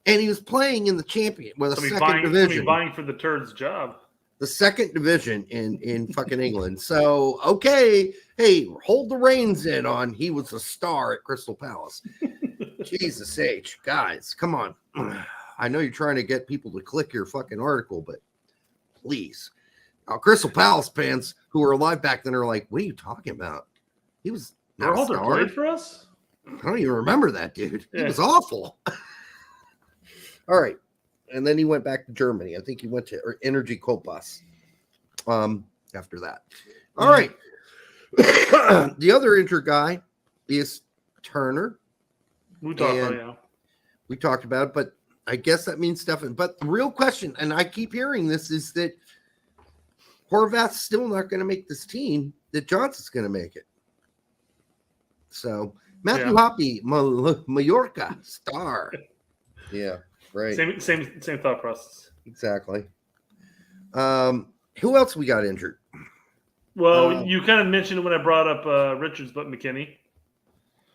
Speaker 1: And he was playing in the second division.
Speaker 4: Vying for the Turd's job.
Speaker 1: The second division in fucking England. So, okay. Hey, hold the reins in on he was a star at Crystal Palace. Jesus H. Guys, come on. I know you're trying to get people to click your fucking article, but please. Crystal Palace fans who were alive back then are like, what are you talking about? He was not a star.
Speaker 4: Played for us?
Speaker 1: I don't even remember that dude. Yeah. He was awful. All right. And then he went back to Germany. I think he went to Energy Kopas after that. All right. The other injured guy is Turner.
Speaker 4: We talked about it, but I guess that means Stefan. But the real question, and I keep hearing this, is that Horvath's still not going to make this team, that Johnson's going to make it. So Matthew Hoppe, Mallorca star. Yeah. Right. Same thought process.
Speaker 1: Exactly. Who else we got injured?
Speaker 4: Well, you kind of mentioned when I brought up Richards, but McKinney.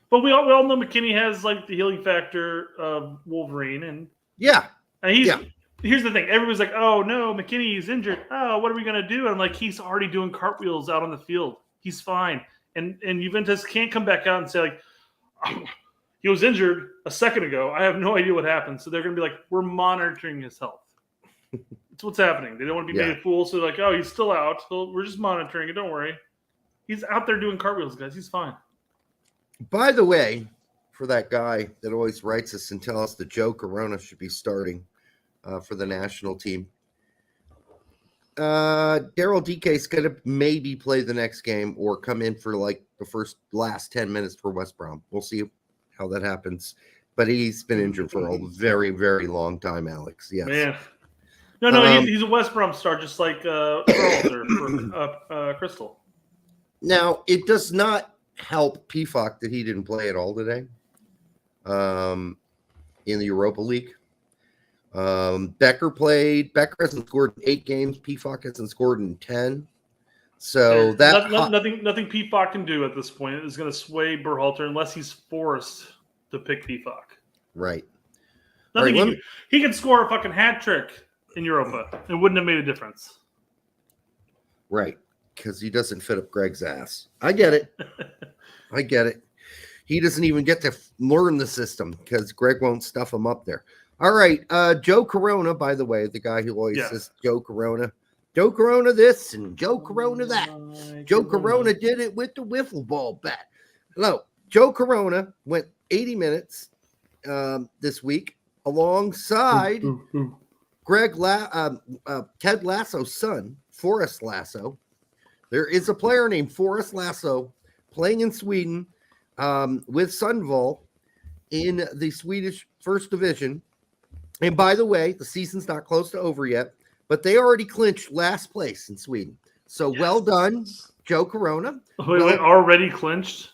Speaker 4: But we all know McKinney has like the healing factor of Wolverine, and here's the thing: everybody's like, "Oh no, McKinney is injured. Oh, what are we gonna do?" And I'm like, he's already doing cartwheels out on the field. He's fine, and Juventus can't come back out and say like, oh, he was injured a second ago. I have no idea what happened. So they're going to be like, we're monitoring his health. That's what's happening. They don't want to be made a fool. So they're like, oh, he's still out. So we're just monitoring it. Don't worry. He's out there doing cartwheels, guys. He's fine.
Speaker 1: By the way, for that guy that always writes us and tells us that Joe Corona should be starting for the national team, Daryl DK's going to maybe play the next game or come in for like the last 10 minutes for West Brom. We'll see how that happens, but he's been injured for a very, very long time, Alex. Yes.
Speaker 4: Man. No, he's a West Brom star, just like Berhalter for Crystal.
Speaker 1: Now, it does not help PFOC that he didn't play at all today in the Europa League. Becker played. Becker hasn't scored in 8 games. PFOC hasn't scored in 10. So
Speaker 4: nothing PFOC can do at this point is going to sway Berhalter unless he's forced to pick PFOC.
Speaker 1: Right.
Speaker 4: He could score a fucking hat trick in Europa. It wouldn't have made a difference.
Speaker 1: Right. Because he doesn't fit up Gregg's ass. I get it. he doesn't even get to learn the system because Greg won't stuff him up there. All right. Joe Corona, by the way, the guy who always says Joe Corona. Joe Corona this and Joe Corona that. Joe Corona did it with the wiffle ball bat. Hello. Joe Corona went 80 minutes this week alongside Ted Lasso's son, Forrest Lasso. There is a player named Forrest Lasso playing in Sweden with Sundval in the Swedish First Division. And by the way, the season's not close to over yet, but they already clinched last place in Sweden. So well done, Joe Corona.
Speaker 4: Wait, already clinched?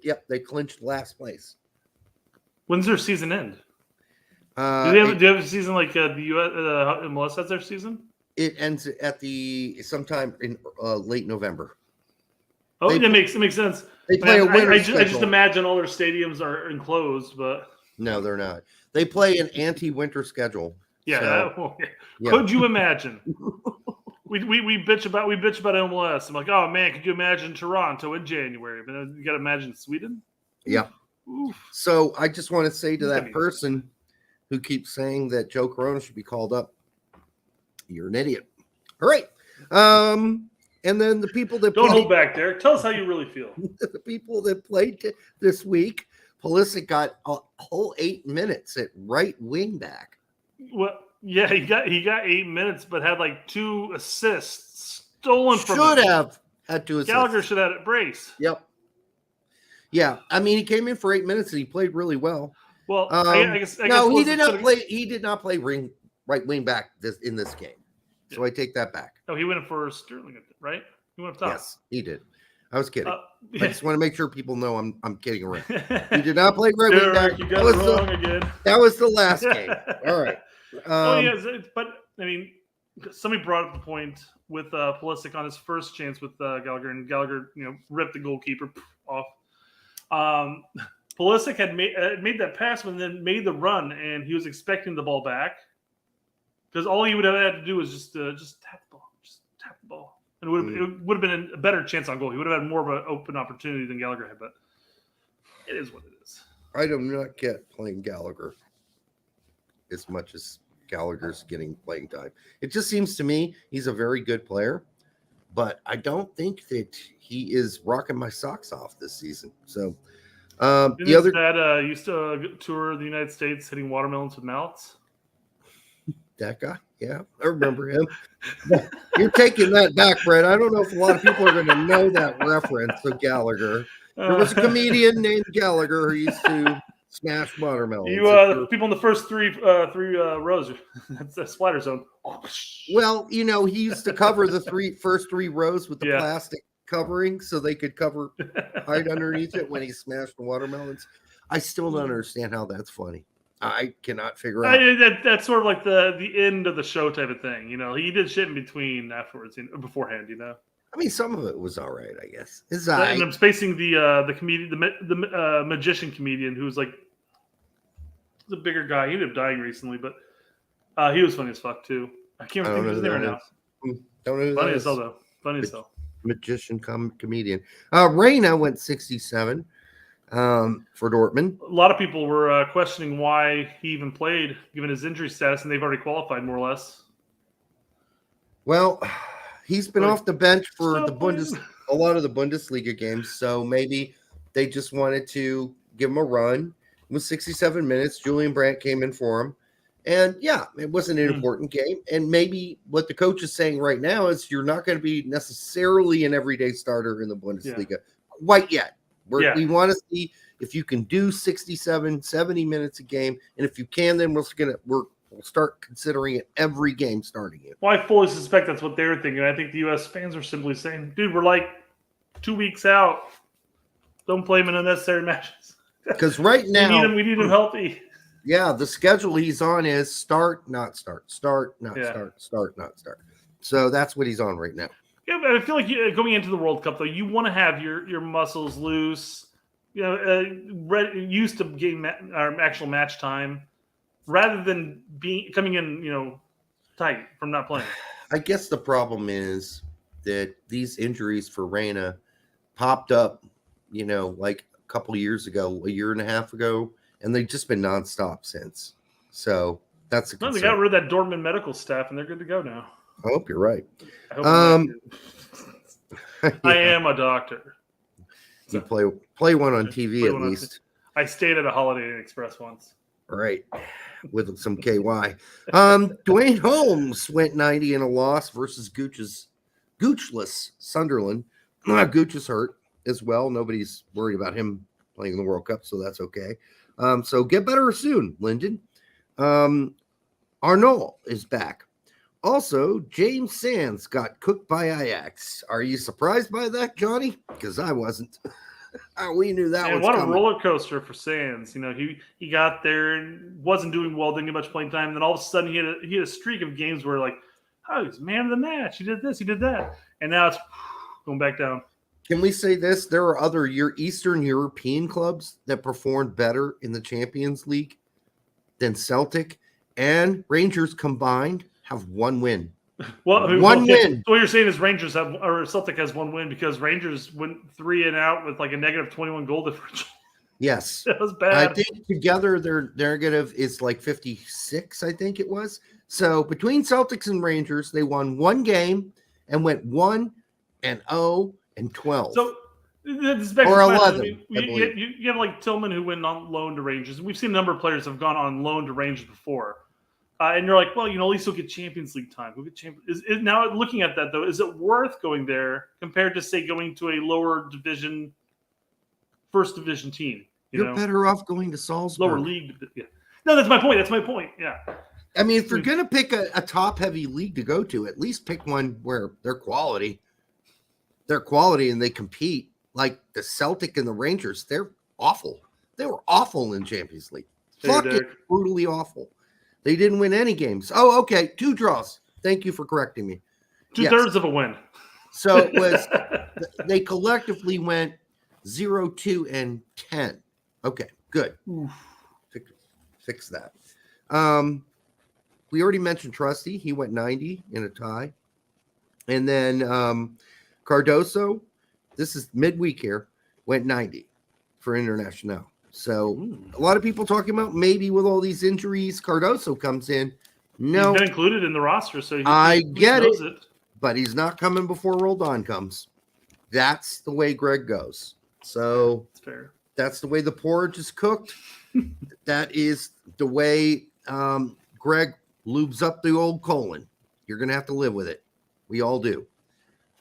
Speaker 1: Yep, they clinched last place.
Speaker 4: When's their season end? Do they have a season like the US MLS has their season?
Speaker 1: It ends at sometime in late November.
Speaker 4: Oh, it makes sense.
Speaker 1: They play a winter
Speaker 4: I just imagine all their stadiums are enclosed, but
Speaker 1: no, they're not. They play an anti-winter schedule.
Speaker 4: Yeah,
Speaker 1: so,
Speaker 4: yeah. Could you imagine? we bitch about MLS. I'm like, oh man, could you imagine Toronto in January? But you got to imagine Sweden.
Speaker 1: Yeah. Oof. So I just want to say to that person who keeps saying that Joe Corona should be called up, you're an idiot. All right. And then the people that
Speaker 4: don't hold back, Derek. Tell us how you really feel.
Speaker 1: The people that played this week, Pulisic got a whole 8 minutes at right wing back.
Speaker 4: Well, yeah, he got 8 minutes, but had like 2 assists stolen from him.
Speaker 1: Should have had 2 assists.
Speaker 4: Gallagher should have had a brace.
Speaker 1: Yep. Yeah, I mean, he came in for 8 minutes and he played really well.
Speaker 4: Well,
Speaker 1: I guess he did not play. He did not play right wing back in this game, so I take that back.
Speaker 4: No, he went for Sterling, right? He went up top.
Speaker 1: Yes, he did. I was kidding. I just want to make sure people know I'm kidding around. He did not play right wing back.
Speaker 4: You got it wrong again.
Speaker 1: That was the last game. All right.
Speaker 4: But I mean, somebody brought up the point with Pulisic on his first chance with Gallagher, and Gallagher, ripped the goalkeeper off. Pulisic had made that pass, but then made the run, and he was expecting the ball back because all he would have had to do was just tap the ball, and it would have been a better chance on goal. He would have had more of an open opportunity than Gallagher had, but it is what it is.
Speaker 1: I do not get playing Gallagher as much as Gallagher's getting playing time. It just seems to me he's a very good player, but I don't think that he is rocking my socks off this season. So the other
Speaker 4: dad used to tour the United States hitting watermelons with mouths.
Speaker 1: That guy, yeah, I remember him. You're taking that back, Brett. I don't know if a lot of people are going to know that reference to Gallagher. There was a comedian named Gallagher who used to smash watermelons.
Speaker 4: People in the first three rows. That's the splatter zone.
Speaker 1: Well, he used to cover the first three rows with the plastic covering so they could hide underneath it when he smashed the watermelons. I still don't understand how that's funny. I cannot figure out.
Speaker 4: That's sort of like the end of the show type of thing. He did shit in between afterwards, beforehand.
Speaker 1: I mean, some of it was all right, I guess.
Speaker 4: And I'm spacing the comedian, the magician comedian, who's like the bigger guy. He ended up dying recently, but he was funny as fuck too. I can't think of his name right now.
Speaker 1: Don't know who
Speaker 4: funny as hell though. Funny as hell.
Speaker 1: Magician comedian. Reyna went 67 for Dortmund.
Speaker 4: A lot of people were questioning why he even played, given his injury status, and they've already qualified more or less.
Speaker 1: Well, he's been off the bench for a lot of the Bundesliga games, so maybe they just wanted to give him a run. It was 67 minutes. Julian Brandt came in for him. And, yeah, it wasn't an important game. And maybe what the coach is saying right now is you're not going to be necessarily an everyday starter in the Bundesliga quite yet. We want to see if you can do 67, 70 minutes a game. And if you can, then we'll start considering it every game starting it.
Speaker 4: Well, I fully suspect that's what they're thinking. I think the U.S. fans are simply saying, dude, we're like 2 weeks out. Don't play him in unnecessary matches.
Speaker 1: Because right now
Speaker 4: we need him healthy.
Speaker 1: Yeah, the schedule he's on is start, not start, start, not start, start, not start. So that's what he's on right now.
Speaker 4: Yeah, but I feel like going into the World Cup, though, you want to have your muscles loose, used to game actual match time, rather than coming in, tight from not playing.
Speaker 1: I guess the problem is that these injuries for Reyna popped up, like a couple years ago, a year and a half ago, and they've just been nonstop since. So that's a
Speaker 4: No,
Speaker 1: concern.
Speaker 4: they got rid of that Dortmund medical staff, and they're good to go now.
Speaker 1: I hope you're right.
Speaker 4: I hope I'm not.
Speaker 1: Yeah.
Speaker 4: I am a doctor.
Speaker 1: You play one on TV
Speaker 4: Play
Speaker 1: at
Speaker 4: one on
Speaker 1: least.
Speaker 4: I stayed at a Holiday Inn Express once.
Speaker 1: Right. With some KY. Dwayne Holmes went 90 in a loss versus Goochless Sunderland. Gooch is hurt as well. Nobody's worried about him playing in the World Cup, so that's okay. So get better soon, Lyndon. Arnold is back. Also, James Sands got cooked by Ajax. Are you surprised by that, Johnny? Because I wasn't. We knew that
Speaker 4: And
Speaker 1: was
Speaker 4: what
Speaker 1: coming.
Speaker 4: a roller coaster for Sands. You know, he got there and wasn't doing well, didn't get much playing time. And then all of a sudden, he had a streak of games where like, oh, he's man of the match. He did this, he did that, and now it's going back down.
Speaker 1: Can we say this? There are other Eastern European clubs that performed better in the Champions League than Celtic and Rangers combined have one win.
Speaker 4: Well,
Speaker 1: one win.
Speaker 4: So what you're saying is Celtic has one win because Rangers went 3 and out with like a negative 21 goal differential.
Speaker 1: Yes.
Speaker 4: That was bad.
Speaker 1: I think together their negative is like 56, I think it was. So between Celtics and Rangers, they won one game and went 1-0 and 12.
Speaker 4: So
Speaker 1: or 11.
Speaker 4: You have like Tillman who went on loan to Rangers. We've seen a number of players have gone on loan to Rangers before. And you're like, well, at least you'll get Champions League time. We'll get now, looking at that, though, is it worth going there compared to, say, going to a lower division, first division team?
Speaker 1: You're better off going to Salzburg.
Speaker 4: Lower league. Yeah. No, that's my point. Yeah.
Speaker 1: I mean, if you're going to pick a top-heavy league to go to, at least pick one where they're quality and they compete. Like the Celtic and the Rangers, they're awful. They were awful in Champions League. Fucking brutally awful. They didn't win any games. Oh, okay. 2 draws. Thank you for correcting me.
Speaker 4: 2/3 of a win.
Speaker 1: So it was, they collectively went 0-2 and 10. Okay, good. Fix that. We already mentioned Trusty. He went 90 in a tie. And then Cardoso, this is midweek here, went 90 for International. So a lot of people talking about maybe with all these injuries, Cardoso comes in. No,
Speaker 4: he's been included in the roster, so
Speaker 1: I get it, but he's not coming before Roldan comes. That's the way Greg goes. So
Speaker 4: that's fair.
Speaker 1: That's the way the porridge is cooked. That is the way Greg lubes up the old colon. You're going to have to live with it. We all do.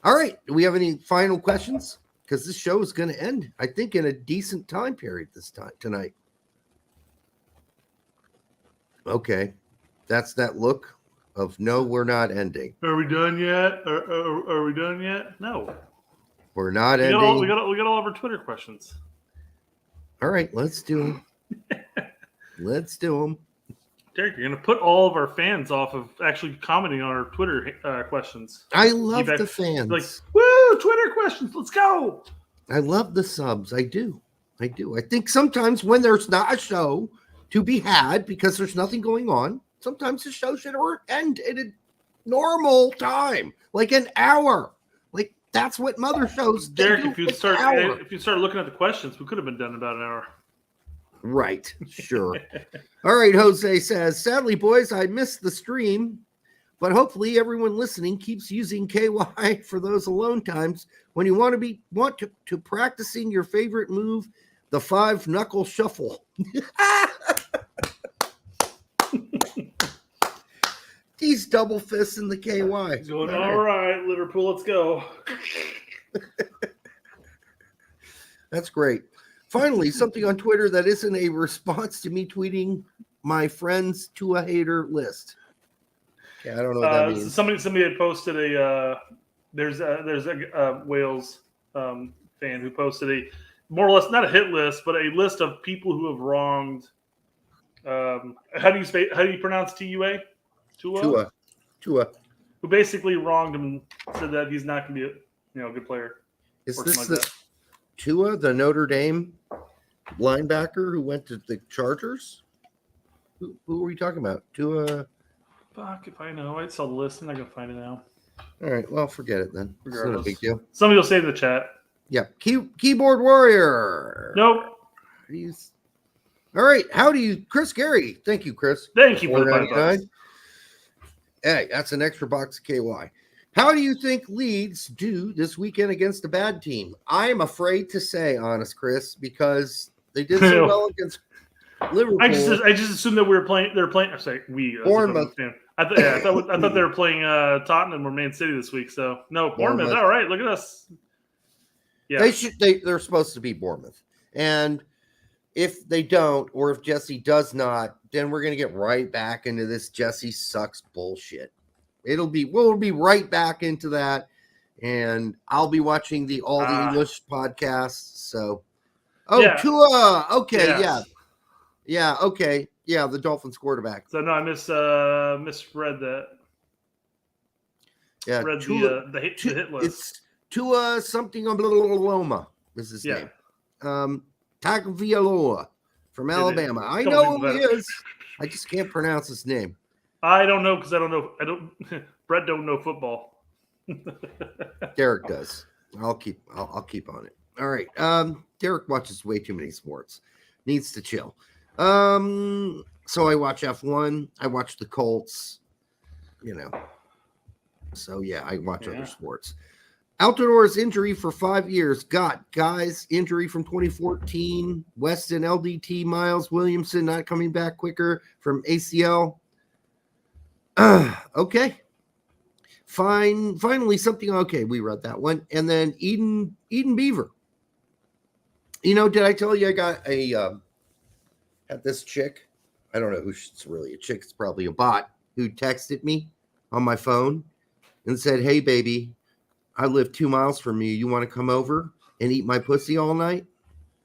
Speaker 1: All right. Do we have any final questions? Because this show is going to end, I think, in a decent time period tonight. Okay. That's that look of no, we're not ending.
Speaker 4: Are we done yet? Are we done yet? No.
Speaker 1: We're not ending.
Speaker 4: We got all of our Twitter questions.
Speaker 1: All right. Let's do them. Let's do them.
Speaker 4: Derek, you're going to put all of our fans off of actually commenting on our Twitter questions.
Speaker 1: I love the fans.
Speaker 4: Like, woo, Twitter questions. Let's go.
Speaker 1: I love the subs. I do. I think sometimes when there's not a show to be had because there's nothing going on, sometimes the show should end at a normal time, like an hour. Like that's what mother shows do.
Speaker 4: Derek, if you start looking at the questions, we could have been done in about an hour.
Speaker 1: Right. Sure. All right. Jose says, sadly, boys, I missed the stream, but hopefully everyone listening keeps using KY for those alone times when you want to practicing your favorite move, the 5-knuckle shuffle. He's double fists in the KY.
Speaker 4: He's going, all right, Liverpool, let's go.
Speaker 1: That's great. Finally, something on Twitter that isn't a response to me tweeting my friend's Tua hater list. Yeah, I don't know what that means.
Speaker 4: Somebody had posted there's a Wales fan who posted a more or less not a hit list, but a list of people who have wronged. How do you pronounce Tua? Tua. Who basically wronged him and said that he's not going to be a good player.
Speaker 1: Is this Tua, the Notre Dame linebacker who went to the Chargers? Who were you talking about? Tua.
Speaker 4: Fuck if I know. I saw the list. I'm not going to find it now.
Speaker 1: All right. Well, forget it then. It's not a big deal.
Speaker 4: Somebody will say in the chat.
Speaker 1: Yep. Keyboard Warrior.
Speaker 4: Nope.
Speaker 1: All right. How do you, Chris Gary? Thank you, Chris.
Speaker 4: Thank you for the $5.
Speaker 1: Hey, that's an extra box of KY. How do you think Leeds do this weekend against a bad team? I'm afraid to say, honest, Chris, because they did so well against Liverpool.
Speaker 4: I just assumed that we were playing. They're playing. I'm sorry,
Speaker 1: Bournemouth.
Speaker 4: I thought they were playing Tottenham or Man City this week. So no, Bournemouth. All right, look at us. Yeah,
Speaker 1: They're supposed to be Bournemouth, and if they don't, or if Jesse does not, then we're gonna get right back into this Jesse sucks bullshit. We'll be right back into that, and I'll be watching the All the English podcasts. So, Tua, okay, yeah, okay, yeah, the Dolphins quarterback.
Speaker 4: So no, I misread that.
Speaker 1: Yeah,
Speaker 4: read the hit list.
Speaker 1: It's Tua something on Loma is his name. Tagovailoa from Alabama. I know who he is. I just can't pronounce his name.
Speaker 4: I don't know because I don't know. Brett don't know football.
Speaker 1: Derek does. I'll keep on it. All right. Derek watches way too many sports. Needs to chill. So I watch F1. I watch the Colts. So yeah, I watch other sports. Outdoors injury for 5 years. Guys, injury from 2014. Weston LDT. Miles Williamson not coming back quicker from ACL. Okay. Fine. Finally, something okay. We read that one. And then Eden Beaver. Did I tell you I got had this chick? I don't know who's really a chick. It's probably a bot who texted me on my phone and said, "Hey, baby, I live 2 miles from you. You want to come over and eat my pussy all night?"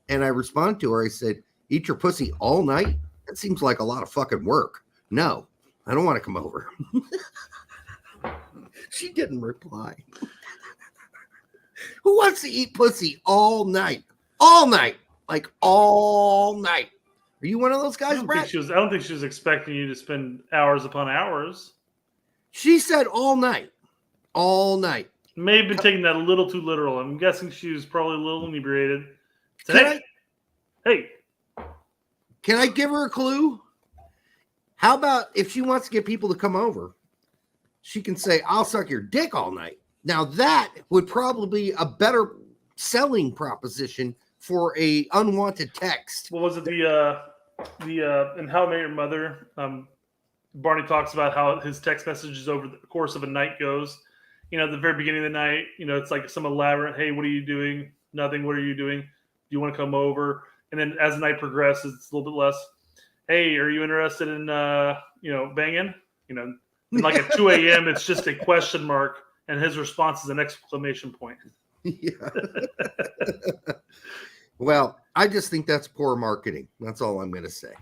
Speaker 1: And I responded to her. I said, "Eat your pussy all night? That seems like a lot of fucking work. No, I don't want to come over." She didn't reply. Who wants to eat pussy all night? All night. Like all night. Are you one of those guys, Brett?
Speaker 4: I don't think she was expecting you to spend hours upon hours.
Speaker 1: She said all night. All night.
Speaker 4: May have been taking that a little too literal. I'm guessing she was probably a little inebriated. Hey.
Speaker 1: Can I give her a clue? How about if she wants to get people to come over, she can say, "I'll suck your dick all night." Now that would probably be a better selling proposition for a unwanted text.
Speaker 4: What was it? In How I Met Your Mother, Barney talks about how his text messages over the course of a night goes. At the very beginning of the night, it's like some elaborate, "Hey, what are you doing?" "Nothing." "What are you doing?" "Do you want to come over?" And then as the night progresses, it's a little bit less, "Hey, are you interested in, banging?" And like at 2 a.m., it's just a question mark, and his response is an exclamation point.
Speaker 1: Yeah. Well, I just think that's poor marketing. That's all I'm going to say.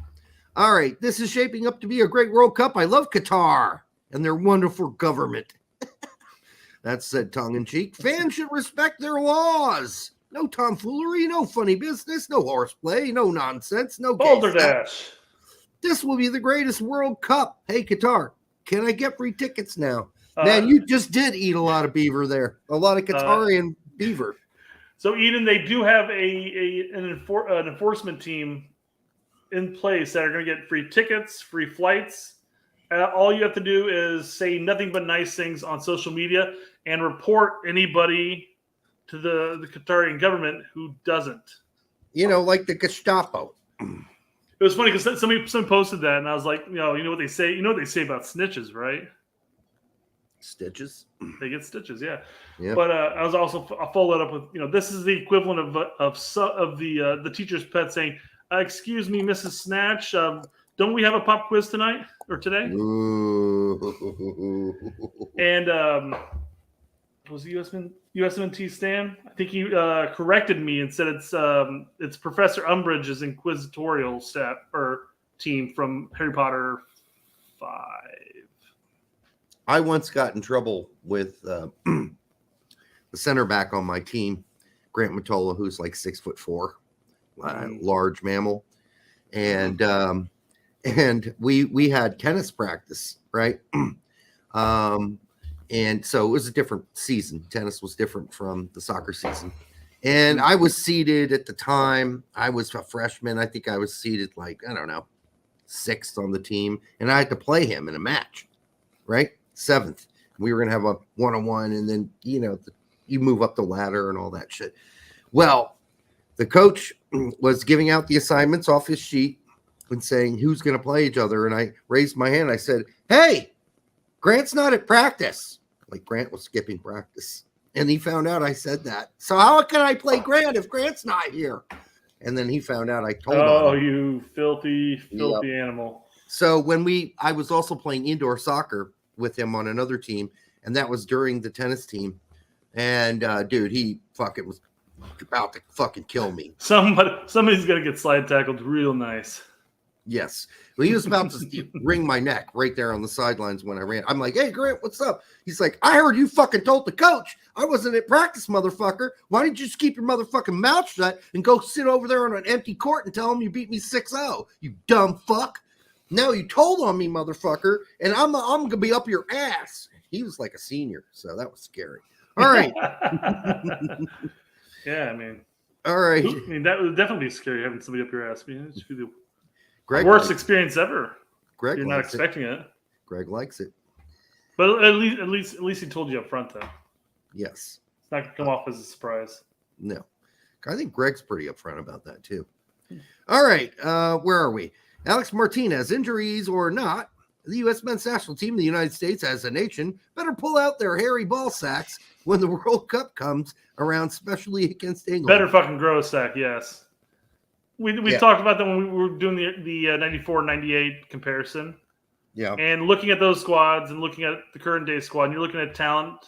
Speaker 1: All right. This is shaping up to be a great World Cup. I love Qatar and their wonderful government. That's said tongue-in-cheek. Fans should respect their laws. No tomfoolery, no funny business, no horseplay, no nonsense, no
Speaker 4: balderdash.
Speaker 1: This will be the greatest World Cup. Hey, Qatar, can I get free tickets now? Man, you just did eat a lot of beaver there. A lot of Qatarian beaver.
Speaker 4: So, Eden, they do have an enforcement team in place that are going to get free tickets, free flights. All you have to do is say nothing but nice things on social media and report anybody to the Qatarian government who doesn't.
Speaker 1: Like the Gestapo.
Speaker 4: It was funny because somebody posted that, and I was like, you know what they say? You know what they say about snitches, right?
Speaker 1: Stitches.
Speaker 4: They get stitches, yeah.
Speaker 1: Yep.
Speaker 4: But I followed up with, this is the equivalent of the teacher's pet saying, "Excuse me, Mrs. Snatch, don't we have a pop quiz tonight or today?" And was the USMNT Stan? I think he corrected me and said it's Professor Umbridge's inquisitorial staff or team from Harry Potter 5.
Speaker 1: I once got in trouble with the center back on my team, Grant Matola, who's like 6'4", large mammal, and we had tennis practice, right? And so it was a different season. Tennis was different from the soccer season, And I was seated at the time. I was a freshman. I think I was seated like, I don't know, 6th on the team. And I had to play him in a match, right? 7th. We were going to have a one-on-one, and then, you move up the ladder and all that shit. Well, the coach was giving out the assignments off his sheet and saying who's going to play each other. And I raised my hand. I said, hey, Grant's not at practice. Like Grant was skipping practice. And he found out I said that. So how can I play Grant if Grant's not here? And then he found out I told him.
Speaker 4: Oh, you filthy animal.
Speaker 1: So I was also playing indoor soccer with him on another team, and that was during the tennis team. And dude, he fucking was about to fucking kill me.
Speaker 4: Somebody's gonna get slide tackled real nice.
Speaker 1: Yes. Well, he was about to wring my neck right there on the sidelines when I ran. I'm like, hey, Grant, what's up? He's like, I heard you fucking told the coach I wasn't at practice, motherfucker. Why didn't you just keep your motherfucking mouth shut and go sit over there on an empty court and tell him you beat me 6-0, you dumb fuck? No, you told on me, motherfucker, and I'm going to be up your ass. He was like a senior, so that was scary. All right.
Speaker 4: Yeah, I mean.
Speaker 1: All right.
Speaker 4: I mean, that would definitely be scary having somebody up your ass. I mean, it's the worst experience ever.
Speaker 1: Greg,
Speaker 4: you're not expecting it.
Speaker 1: Greg likes it.
Speaker 4: But at least he told you up front, though.
Speaker 1: Yes.
Speaker 4: It's not going to come off as a surprise.
Speaker 1: No. I think Greg's pretty upfront about that, too. All right. Where are we? Alex Martinez, injuries or not, the U.S. men's national team, the United States as a nation, better pull out their hairy ball sacks when the World Cup comes around, especially against England.
Speaker 4: Better fucking grow a sack, yes. We talked about that when we were doing the 94-98 comparison.
Speaker 1: Yeah.
Speaker 4: And looking at those squads and looking at the current day squad, and you're looking at talent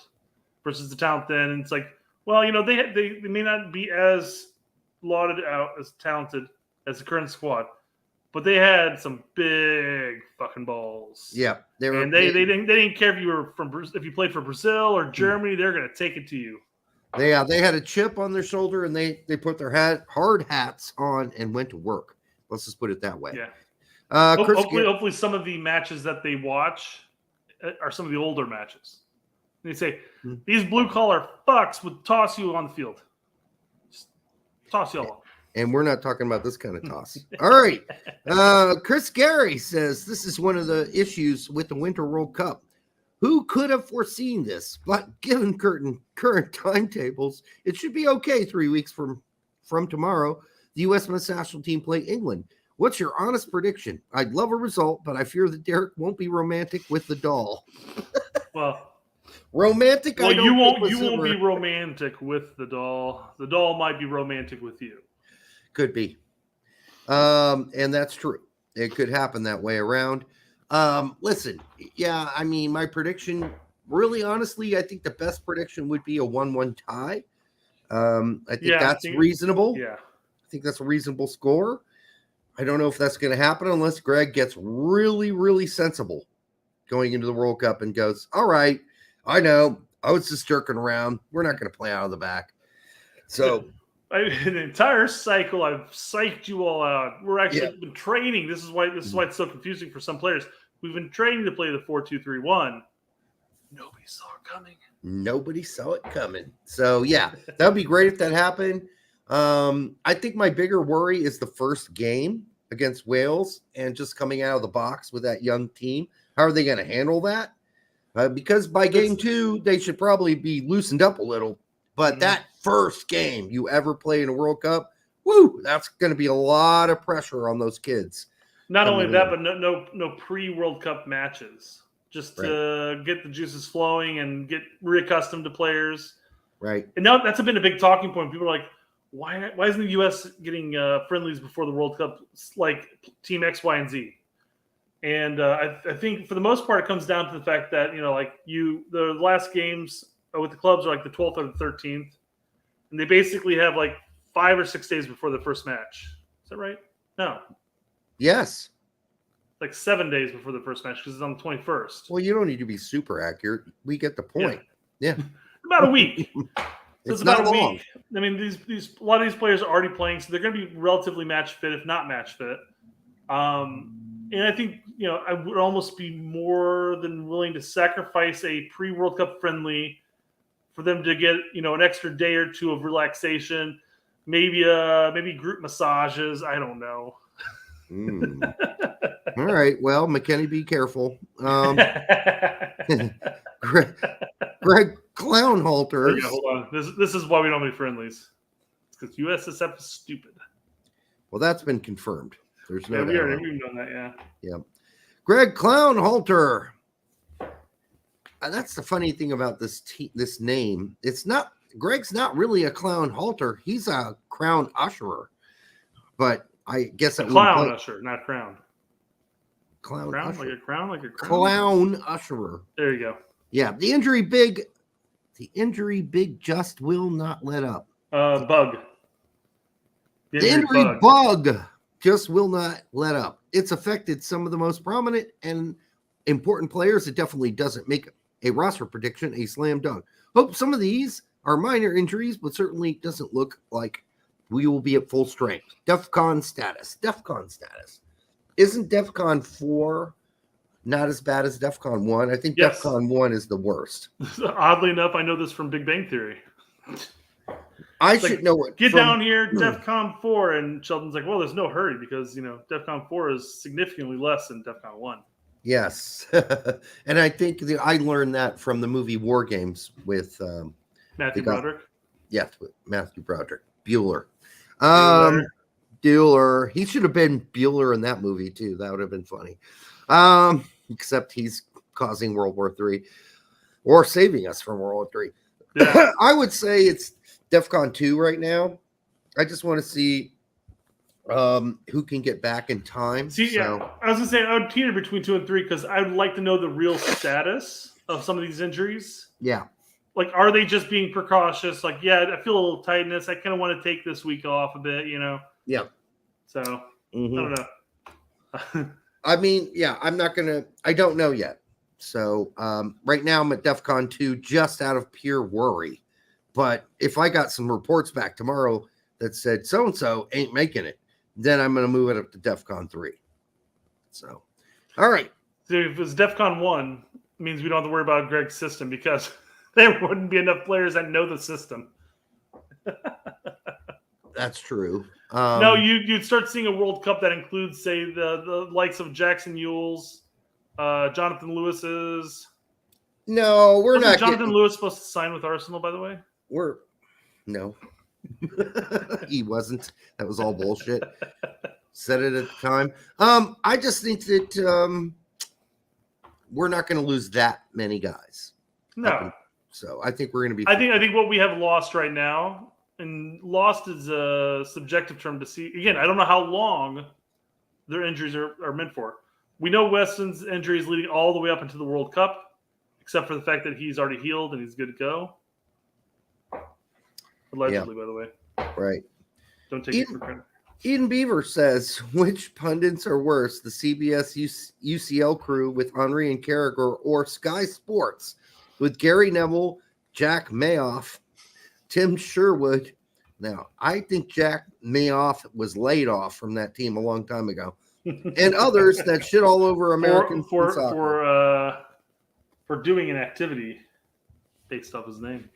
Speaker 4: versus the talent then, and it's like, well, they may not be as lauded out as talented as the current squad, but they had some big fucking balls.
Speaker 1: Yeah,
Speaker 4: they didn't care if you played for Brazil or Germany, they're gonna take it to you.
Speaker 1: They had a chip on their shoulder, and they put their hard hats on and went to work. Let's just put it that way.
Speaker 4: Yeah.
Speaker 1: Hopefully,
Speaker 4: some of the matches that they watch are some of the older matches. They say these blue collar fucks would toss you on the field, just toss you all.
Speaker 1: And we're not talking about this kind of toss. All right. Chris Gary says this is one of the issues with the Winter World Cup. Who could have foreseen this? But given current timetables, it should be okay 3 weeks from tomorrow. The U.S. men's national team play England. What's your honest prediction? I'd love a result, but I fear that Derek won't be romantic with the doll.
Speaker 4: Well,
Speaker 1: romantic.
Speaker 4: Well, you won't be romantic with the doll. The doll might be romantic with you.
Speaker 1: Could be. And that's true. It could happen that way around. Listen, yeah, I mean, my prediction, really, honestly, I think the best prediction would be a 1-1 tie. I think that's reasonable.
Speaker 4: Yeah.
Speaker 1: I think that's a reasonable score. I don't know if that's going to happen unless Greg gets really, really sensible going into the World Cup and goes, all right, I know, I was just jerking around. We're not going to play out of the back. So
Speaker 4: the entire cycle, I've psyched you all out. We're actually been training. This is why it's so confusing for some players. We've been training to play the 4-2-3-1. Nobody saw it coming.
Speaker 1: Nobody saw it coming. So yeah, that would be great if that happened. I think my bigger worry is the first game against Wales and just coming out of the box with that young team. How are they going to handle that? Because by game 2, they should probably be loosened up a little. But that first game you ever play in a World Cup, woo, that's going to be a lot of pressure on those kids.
Speaker 4: Not only that, but no pre-World Cup matches. Just to get the juices flowing and get reaccustomed to players.
Speaker 1: Right.
Speaker 4: And now that's been a big talking point. People are like, why isn't the U.S. getting friendlies before the World Cup like Team X, Y, and Z? And I think for the most part, it comes down to the fact that, the last games with the clubs are like the 12th or the 13th. And they basically have like 5 or 6 days before the first match. Is that right? No.
Speaker 1: Yes.
Speaker 4: Like 7 days before the first match because it's on the 21st.
Speaker 1: Well, you don't need to be super accurate. We get the point. Yeah.
Speaker 4: About a week. So
Speaker 1: it's about a week.
Speaker 4: I mean, a lot of these players are already playing, so they're going to be relatively match fit, if not match fit. And I think, I would almost be more than willing to sacrifice a pre-World Cup friendly for them to get an extra day or two of relaxation, maybe group massages. I don't know.
Speaker 1: All right. Well, McKinney, be careful. Gregg Clownhalter.
Speaker 4: Hold on. This is why we don't make friendlies. It's because USSF is stupid.
Speaker 1: Well, that's been confirmed. There's no doubt.
Speaker 4: We've known that, yeah.
Speaker 1: Yeah. Gregg Clownhalter. That's the funny thing about this name. It's not Gregg's not really a clown halter. He's a crown usherer. But I guess that
Speaker 4: clown usher, not crown.
Speaker 1: Clown
Speaker 4: crown,
Speaker 1: usher.
Speaker 4: like a crown, like a crown.
Speaker 1: Clown usherer.
Speaker 4: There you go.
Speaker 1: Yeah, the injury big just will not let up.
Speaker 4: Bug.
Speaker 1: The injury bug just will not let up. It's affected some of the most prominent and important players. It definitely doesn't make a roster prediction a slam dunk. Hope some of these are minor injuries, but certainly doesn't look like we will be at full strength. DEFCON status. Isn't DEFCON 4 not as bad as DEFCON 1? I think yes. DEFCON 1 is the worst.
Speaker 4: Oddly enough, I know this from Big Bang Theory.
Speaker 1: I should know what.
Speaker 4: Get down here, DEFCON 4. And Sheldon's like, well, there's no hurry because, DEFCON 4 is significantly less than DEFCON 1.
Speaker 1: Yes. And I think I learned that from the movie War Games with
Speaker 4: Matthew Broderick.
Speaker 1: Yes, with Matthew Broderick. Bueller. Bueller. He should have been Bueller in that movie, too. That would have been funny. Except he's causing World War III or saving us from World War III. Yeah. I would say it's DEFCON 2 right now. I just want to see who can get back in time.
Speaker 4: Yeah, I was going to say I would teeter between 2 and 3 because I would like to know the real status of some of these injuries.
Speaker 1: Yeah.
Speaker 4: Like, are they just being precautious? Like, yeah, I feel a little tightness. I kind of want to take this week off a bit,
Speaker 1: Yeah.
Speaker 4: So, I don't know.
Speaker 1: I mean, yeah, I don't know yet. So, right now I'm at DEFCON 2 just out of pure worry. But if I got some reports back tomorrow that said so-and-so ain't making it, then I'm going to move it up to DEFCON 3. So, all right.
Speaker 4: So if it's DEFCON 1, it means we don't have to worry about Gregg's system because there wouldn't be enough players that know the system.
Speaker 1: That's true.
Speaker 4: No, you'd start seeing a World Cup that includes, say, the likes of Jackson Ewell's, Jonathan Lewis's.
Speaker 1: No, we're not.
Speaker 4: Jonathan Lewis supposed to sign with Arsenal, by the way?
Speaker 1: No. He wasn't. That was all bullshit. Said it at the time. I just think that we're not going to lose that many guys.
Speaker 4: No.
Speaker 1: So I think we're going to be.
Speaker 4: I think what we have lost right now, and lost is a subjective term to see. Again, I don't know how long their injuries are meant for. We know Weston's injury is leading all the way up into the World Cup, except for the fact that he's already healed and he's good to go. Allegedly, by the way.
Speaker 1: Right.
Speaker 4: Don't take it for granted.
Speaker 1: Eden Beaver says, which pundits are worse, the CBS UCL crew with Henry and Carragher or Sky Sports with Gary Neville, Jack Mayoff, Tim Sherwood? Now, I think Jack Mayoff was laid off from that team a long time ago. And others that shit all over American
Speaker 4: soccer. For doing an activity based off his name.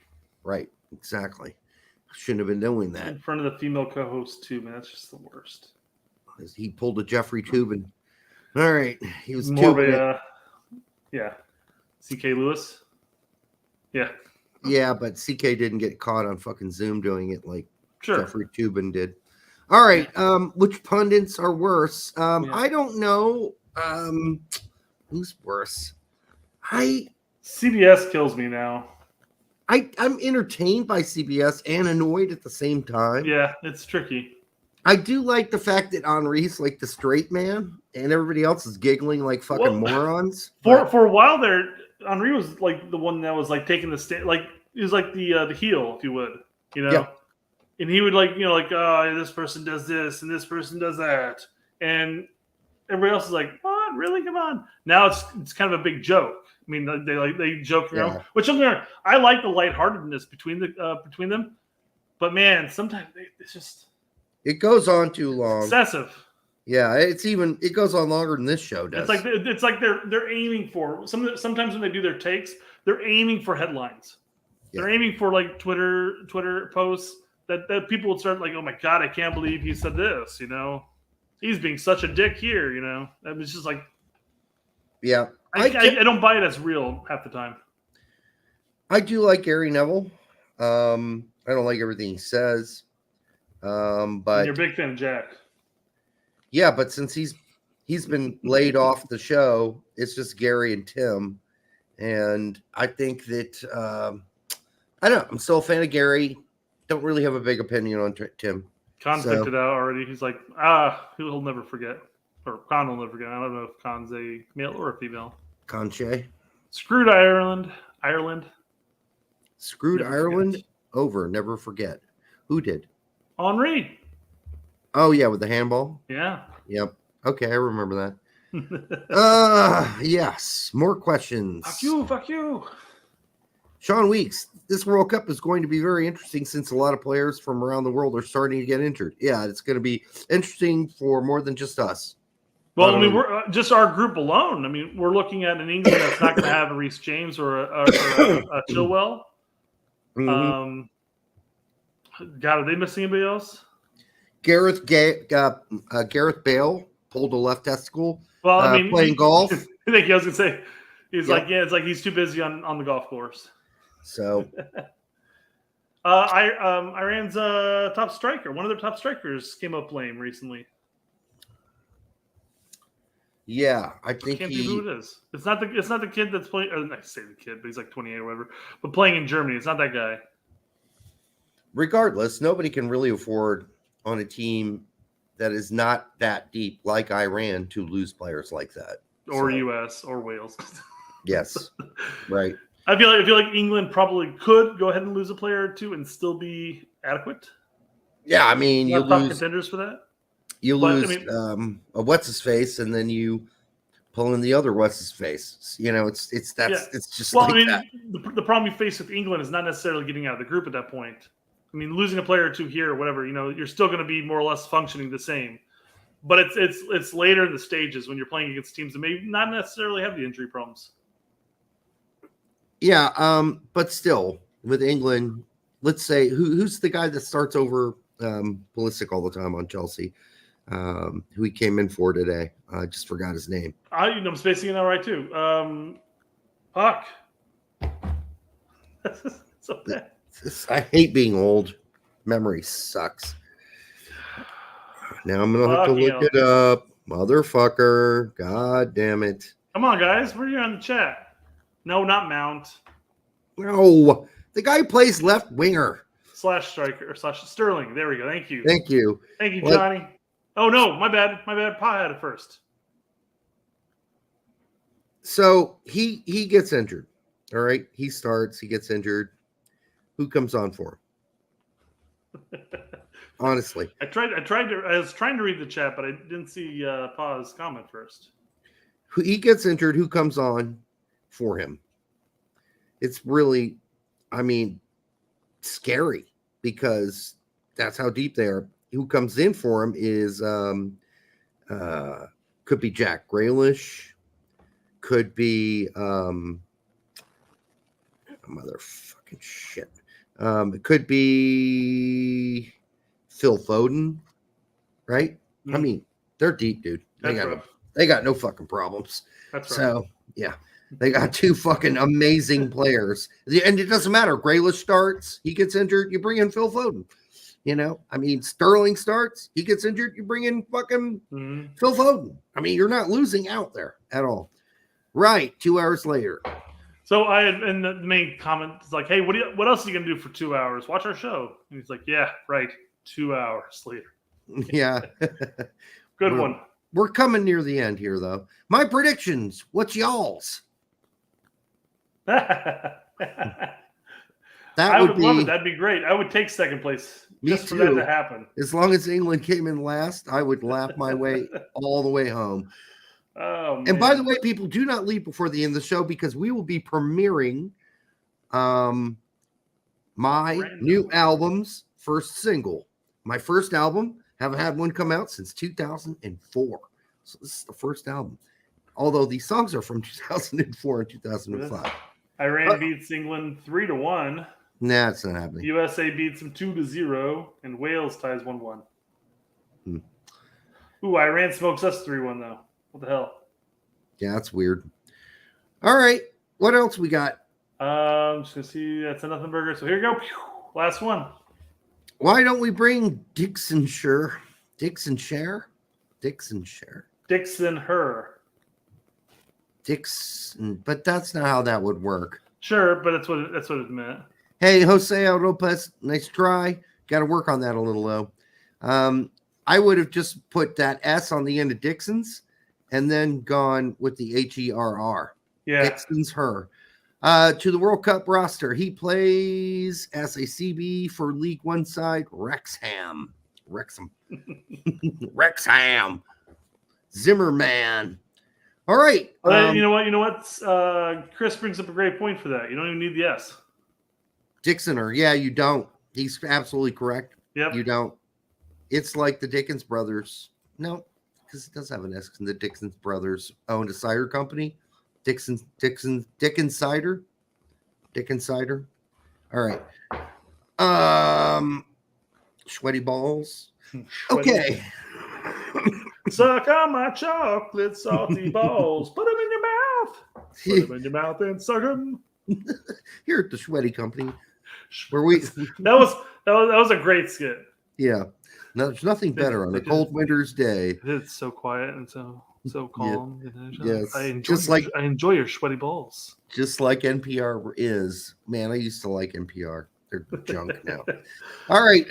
Speaker 1: Right, exactly. Shouldn't have been doing that.
Speaker 4: In front of the female co-host, too, man. That's just the worst.
Speaker 1: He pulled a Jeffrey Tubin. All right. He was
Speaker 4: more of a, yeah. C.K. Lewis? Yeah.
Speaker 1: Yeah, but C.K. didn't get caught on fucking Zoom doing it like Jeffrey Tubin did. All right. Which pundits are worse? I don't know. Who's worse?
Speaker 4: CBS kills me now.
Speaker 1: I'm entertained by CBS and annoyed at the same time.
Speaker 4: Yeah, it's tricky.
Speaker 1: I do like the fact that Henri's like the straight man and everybody else is giggling like fucking morons.
Speaker 4: For a while there, Henri was like the one that was like taking the stand, like he was like the heel, if you would,
Speaker 1: Yeah.
Speaker 4: And he would like, this person does this and this person does that. And everybody else is like, what? Really? Come on. Now it's kind of a big joke. I mean, they joke around, which I like the lightheartedness between them, but man, sometimes it's just
Speaker 1: it goes on too long,
Speaker 4: excessive.
Speaker 1: Yeah, it goes on longer than this show does.
Speaker 4: It's like they're aiming for sometimes when they do their takes, they're aiming for headlines. They're aiming for like Twitter posts that people would start like, oh my god, I can't believe he said this. He's being such a dick here. And it's just like,
Speaker 1: yeah,
Speaker 4: I don't buy it as real half the time.
Speaker 1: I do like Gary Neville. I don't like everything he says. But
Speaker 4: and you're a big fan of Jack.
Speaker 1: Yeah, but since he's been laid off the show, it's just Gary and Tim. And I think that I don't know. I'm still a fan of Gary. Don't really have a big opinion on Tim.
Speaker 4: Con picked it out already. He's like, he'll never forget. Or Con will never forget. I don't know if Con's a male or a female.
Speaker 1: Conche.
Speaker 4: Screwed Ireland.
Speaker 1: Screwed
Speaker 4: Never
Speaker 1: Ireland
Speaker 4: forget.
Speaker 1: over. Never forget. Who did?
Speaker 4: Henri.
Speaker 1: Oh, yeah, with the handball?
Speaker 4: Yeah.
Speaker 1: Yep. Okay, I remember that. Yes. More questions.
Speaker 4: Fuck you.
Speaker 1: Sean Weeks, this World Cup is going to be very interesting since a lot of players from around the world are starting to get injured. Yeah, it's going to be interesting for more than just us.
Speaker 4: Well, I mean, we're just our group alone. I mean, we're looking at an England that's not going to have a Reece James or a Chilwell.
Speaker 1: Mm-hmm.
Speaker 4: God, are they missing anybody else?
Speaker 1: Gareth Bale pulled a left testicle.
Speaker 4: Well, I mean,
Speaker 1: playing golf.
Speaker 4: I think I was going to say, he's like, yeah, it's like he's too busy on the golf course.
Speaker 1: So,
Speaker 4: Iran's top striker, one of their top strikers, came up lame recently.
Speaker 1: Yeah, I think
Speaker 4: I can't think who it is. It's not the kid that's playing. I say the kid, but he's like 28 or whatever. But playing in Germany, it's not that guy.
Speaker 1: Regardless, nobody can really afford on a team that is not that deep like Iran to lose players like that.
Speaker 4: Or U.S. or Wales.
Speaker 1: Yes, right.
Speaker 4: I feel like England probably could go ahead and lose a player or two and still be adequate.
Speaker 1: Yeah, I mean, you lose
Speaker 4: contenders for that.
Speaker 1: You lose a what's his face, and then you pull in the other what's his face. It's just
Speaker 4: well,
Speaker 1: like
Speaker 4: I mean,
Speaker 1: that.
Speaker 4: The problem you face with England is not necessarily getting out of the group at that point. I mean, losing a player or two here or whatever, you're still going to be more or less functioning the same. But it's later in the stages when you're playing against teams that may not necessarily have the injury problems.
Speaker 1: Yeah, but still, with England, let's say who's the guy that starts over Pulisic all the time on Chelsea, who he came in for today. I just forgot his name.
Speaker 4: I'm spacing it out right too. Puck. So bad.
Speaker 1: I hate being old. Memory sucks. Now I'm gonna have to look it up, motherfucker. God damn it!
Speaker 4: Come on, guys, we're here on the chat. No, not Mount.
Speaker 1: No, the guy who plays left winger
Speaker 4: / striker or / Sterling. There we go. Thank you.
Speaker 1: Thank you,
Speaker 4: Johnny. Oh no, my bad. Pa had it first.
Speaker 1: So he gets injured. All right, he starts. He gets injured. Who comes on for him? Honestly,
Speaker 4: I was trying to read the chat, but I didn't see Pa's comment first.
Speaker 1: He gets injured. Who comes on for him? It's really, I mean, scary because that's how deep they are. Who comes in for him is could be Jack Grealish, could be motherfucking shit. It could be Phil Foden, right? I mean, they're deep, dude. They got no fucking problems.
Speaker 4: That's right.
Speaker 1: So yeah, they got two fucking amazing players, and it doesn't matter. Grealish starts, he gets injured, you bring in Phil Foden. I mean, Sterling starts, he gets injured, you bring in fucking Phil Foden. I mean, you're not losing out there at all. Right, 2 hours later.
Speaker 4: So I had, and the main comment is like, hey, what else are you going to do for 2 hours? Watch our show. And he's like, yeah, right, 2 hours later.
Speaker 1: Yeah.
Speaker 4: Good one.
Speaker 1: We're coming near the end here, though. My predictions, what's y'all's?
Speaker 4: I would love it. That'd be great. I would take second place just for that to happen.
Speaker 1: As long as England came in last, I would laugh my way all the way home.
Speaker 4: Oh, man.
Speaker 1: And by the way, people, do not leave before the end of the show because we will be premiering my new album's first single. My first album, haven't had one come out since 2004. So this is the first album. Although these songs are from 2004 and 2005.
Speaker 4: Iran beats England 3-1.
Speaker 1: Nah, it's not happening.
Speaker 4: USA beats them 2-0, and Wales ties 1-1. Ooh, Iran smokes us 3-1 though. What the hell?
Speaker 1: Yeah, that's weird. All right, what else we got?
Speaker 4: Just gonna see. That's a nothing burger. So here you go. Last one.
Speaker 1: Why don't we bring Dixon Her?
Speaker 4: Dixon,
Speaker 1: but that's not how that would work.
Speaker 4: Sure, but that's what it meant.
Speaker 1: Hey, Jose Lopez, nice try. Got to work on that a little though. I would have just put that S on the end of Dixon's and then gone with the HERR.
Speaker 4: Yeah.
Speaker 1: Dixon's Her. To the World Cup roster, he plays as a CB for League One side, Wrexham. Zimmerman. All right.
Speaker 4: You know what? Chris brings up a great point for that. You don't even need the S.
Speaker 1: Dixoner. Yeah, you don't. He's absolutely correct.
Speaker 4: Yep.
Speaker 1: You don't. It's like the Dickens brothers. No, because it does have an S. And the Dickens brothers owned a cider company. Dickens Cider. All right. Sweaty balls. Okay.
Speaker 4: Suck on my chocolate salty balls. Put them in your mouth. Put them in your mouth and suck them.
Speaker 1: Here at the Sweaty Company, where we
Speaker 4: that was a great skit.
Speaker 1: Yeah. No, there's nothing better on a cold winter's day.
Speaker 4: It's so quiet and so calm.
Speaker 1: Yeah. Yes.
Speaker 4: I enjoy your sweaty balls.
Speaker 1: Just like NPR is. Man, I used to like NPR. They're junk now. All right.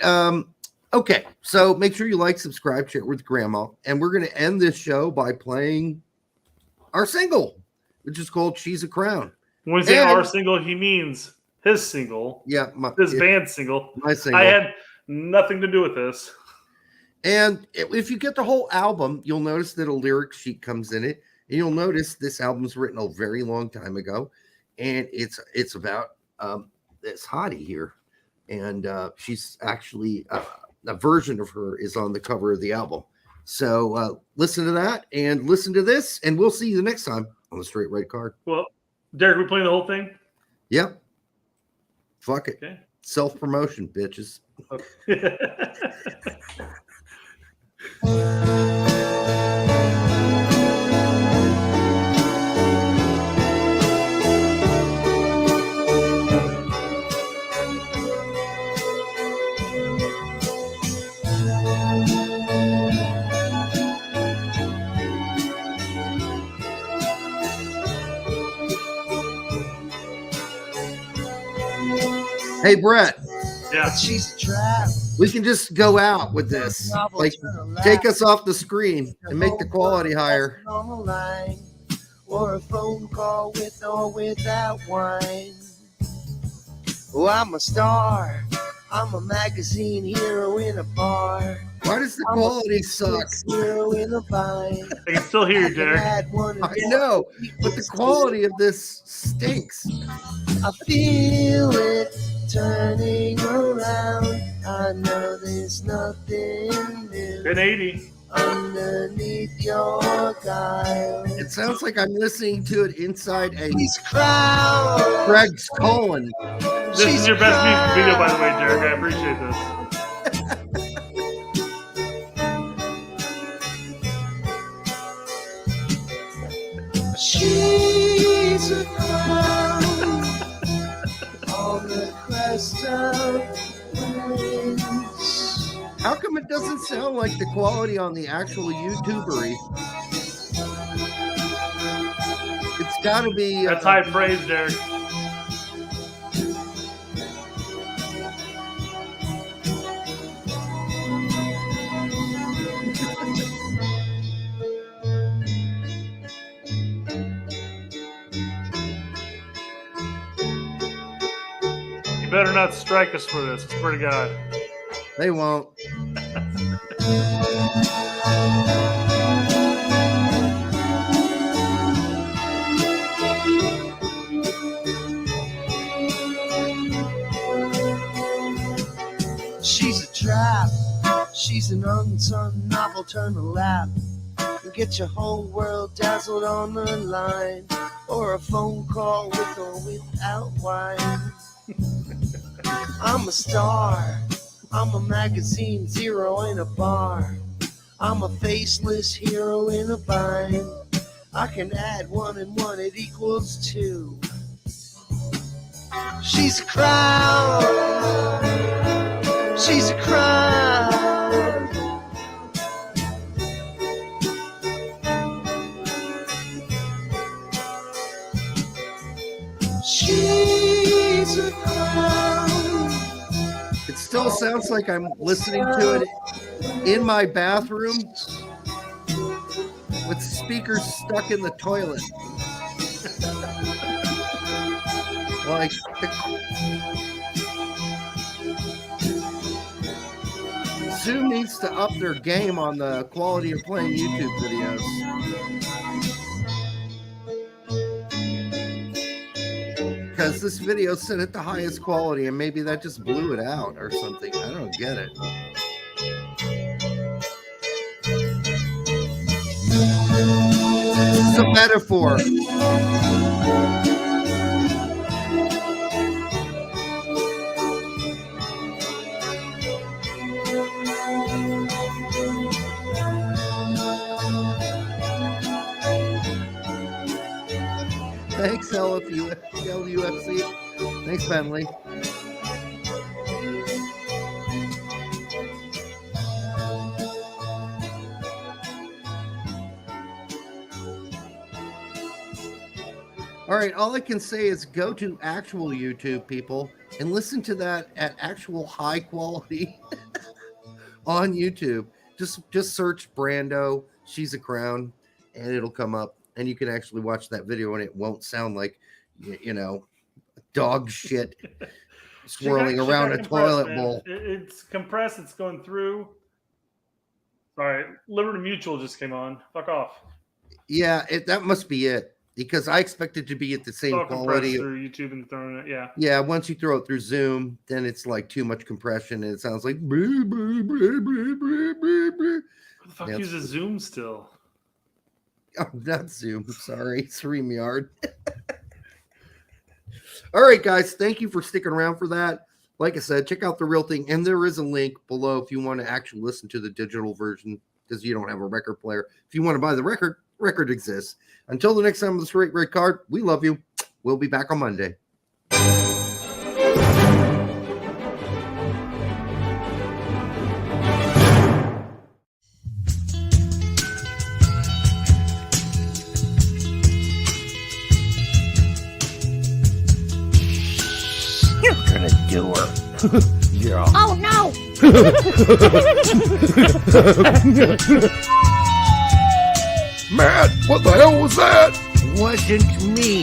Speaker 1: Okay. So make sure you like, subscribe, share it with grandma. And we're going to end this show by playing our single, which is called She's a Crown.
Speaker 4: When we say our single, he means his single.
Speaker 1: Yeah.
Speaker 4: His band single.
Speaker 1: My single.
Speaker 4: I had nothing to do with this.
Speaker 1: And if you get the whole album, you'll notice that a lyric sheet comes in it. And you'll notice this album's written a very long time ago. And it's about this hottie here. And she's actually, a version of her is on the cover of the album. So listen to that and listen to this. And we'll see you the next time on the Straight Red Card.
Speaker 4: Well, Derek, we playing the whole thing?
Speaker 1: Yep. Fuck it.
Speaker 4: Okay.
Speaker 1: Self-promotion, bitches.
Speaker 4: Okay.
Speaker 1: Hey, Brett.
Speaker 4: Yeah.
Speaker 1: We can just go out with this. Like, take us off the screen and make the quality higher.
Speaker 2: Or a phone call with or without wine. Oh, I'm a star. I'm a magazine hero in a bar.
Speaker 1: Why does the quality suck?
Speaker 2: Hero in a vine.
Speaker 4: I can still hear you, Derek.
Speaker 1: I know, but the quality of this stinks.
Speaker 2: I feel it turning around. I know there's nothing new
Speaker 4: 1080.
Speaker 2: underneath your guile.
Speaker 1: It sounds like I'm listening to it inside a
Speaker 2: She's crowned.
Speaker 1: Greg's colon.
Speaker 4: This is your best music video, by the way, Derek. I appreciate this.
Speaker 2: She's a crown on the crest of the winds.
Speaker 1: How come it doesn't sound like the quality on the actual YouTubery? It's got to be.
Speaker 4: That's high praise, Derek. You better not strike us for this. I swear to God.
Speaker 1: They won't.
Speaker 2: She's a trap. She's an unsung novel turn a lap. You get your whole world dazzled on the line. Or a phone call with or without wine. I'm a star. I'm a magazine zero in a bar. I'm a faceless hero in a bind. I can add 1 and 1, it equals 2. She's a crown. She's a crown. She's a crown.
Speaker 1: It still sounds like I'm listening to it in my bathroom with speakers stuck in the toilet. Like, Zoom needs to up their game on the quality of playing YouTube videos. Because this video set at the highest quality, and maybe that just blew it out or something. I don't get it. It's a metaphor. Thanks, LUFC. Thanks, Bentley. All right, all I can say is go to actual YouTube, people, and listen to that at actual high quality on YouTube. Just search Brando, She's a Crown, and it'll come up. And you can actually watch that video, and it won't sound like, dog shit swirling around a toilet bowl.
Speaker 4: It's compressed. It's going through. All right, Liberty Mutual just came on. Fuck off.
Speaker 1: Yeah, that must be it, because I expect it to be at the same quality
Speaker 4: through YouTube and throwing it. Yeah.
Speaker 1: Yeah. Once you throw it through Zoom, then it's like too much compression, and it sounds like. Who
Speaker 4: the fuck uses Zoom still?
Speaker 1: Oh, not Zoom. Sorry, StreamYard. All right, guys. Thank you for sticking around for that. Like I said, check out The Real Thing, and there is a link below if you want to actually listen to the digital version, because you don't have a record player. If you want to buy the record exists. Until the next time on the Straight Red Card, we love you. We'll be back on Monday.
Speaker 3: You're gonna do her. Yeah.
Speaker 5: Oh no!
Speaker 3: Matt, what the hell was that?
Speaker 1: Wasn't me.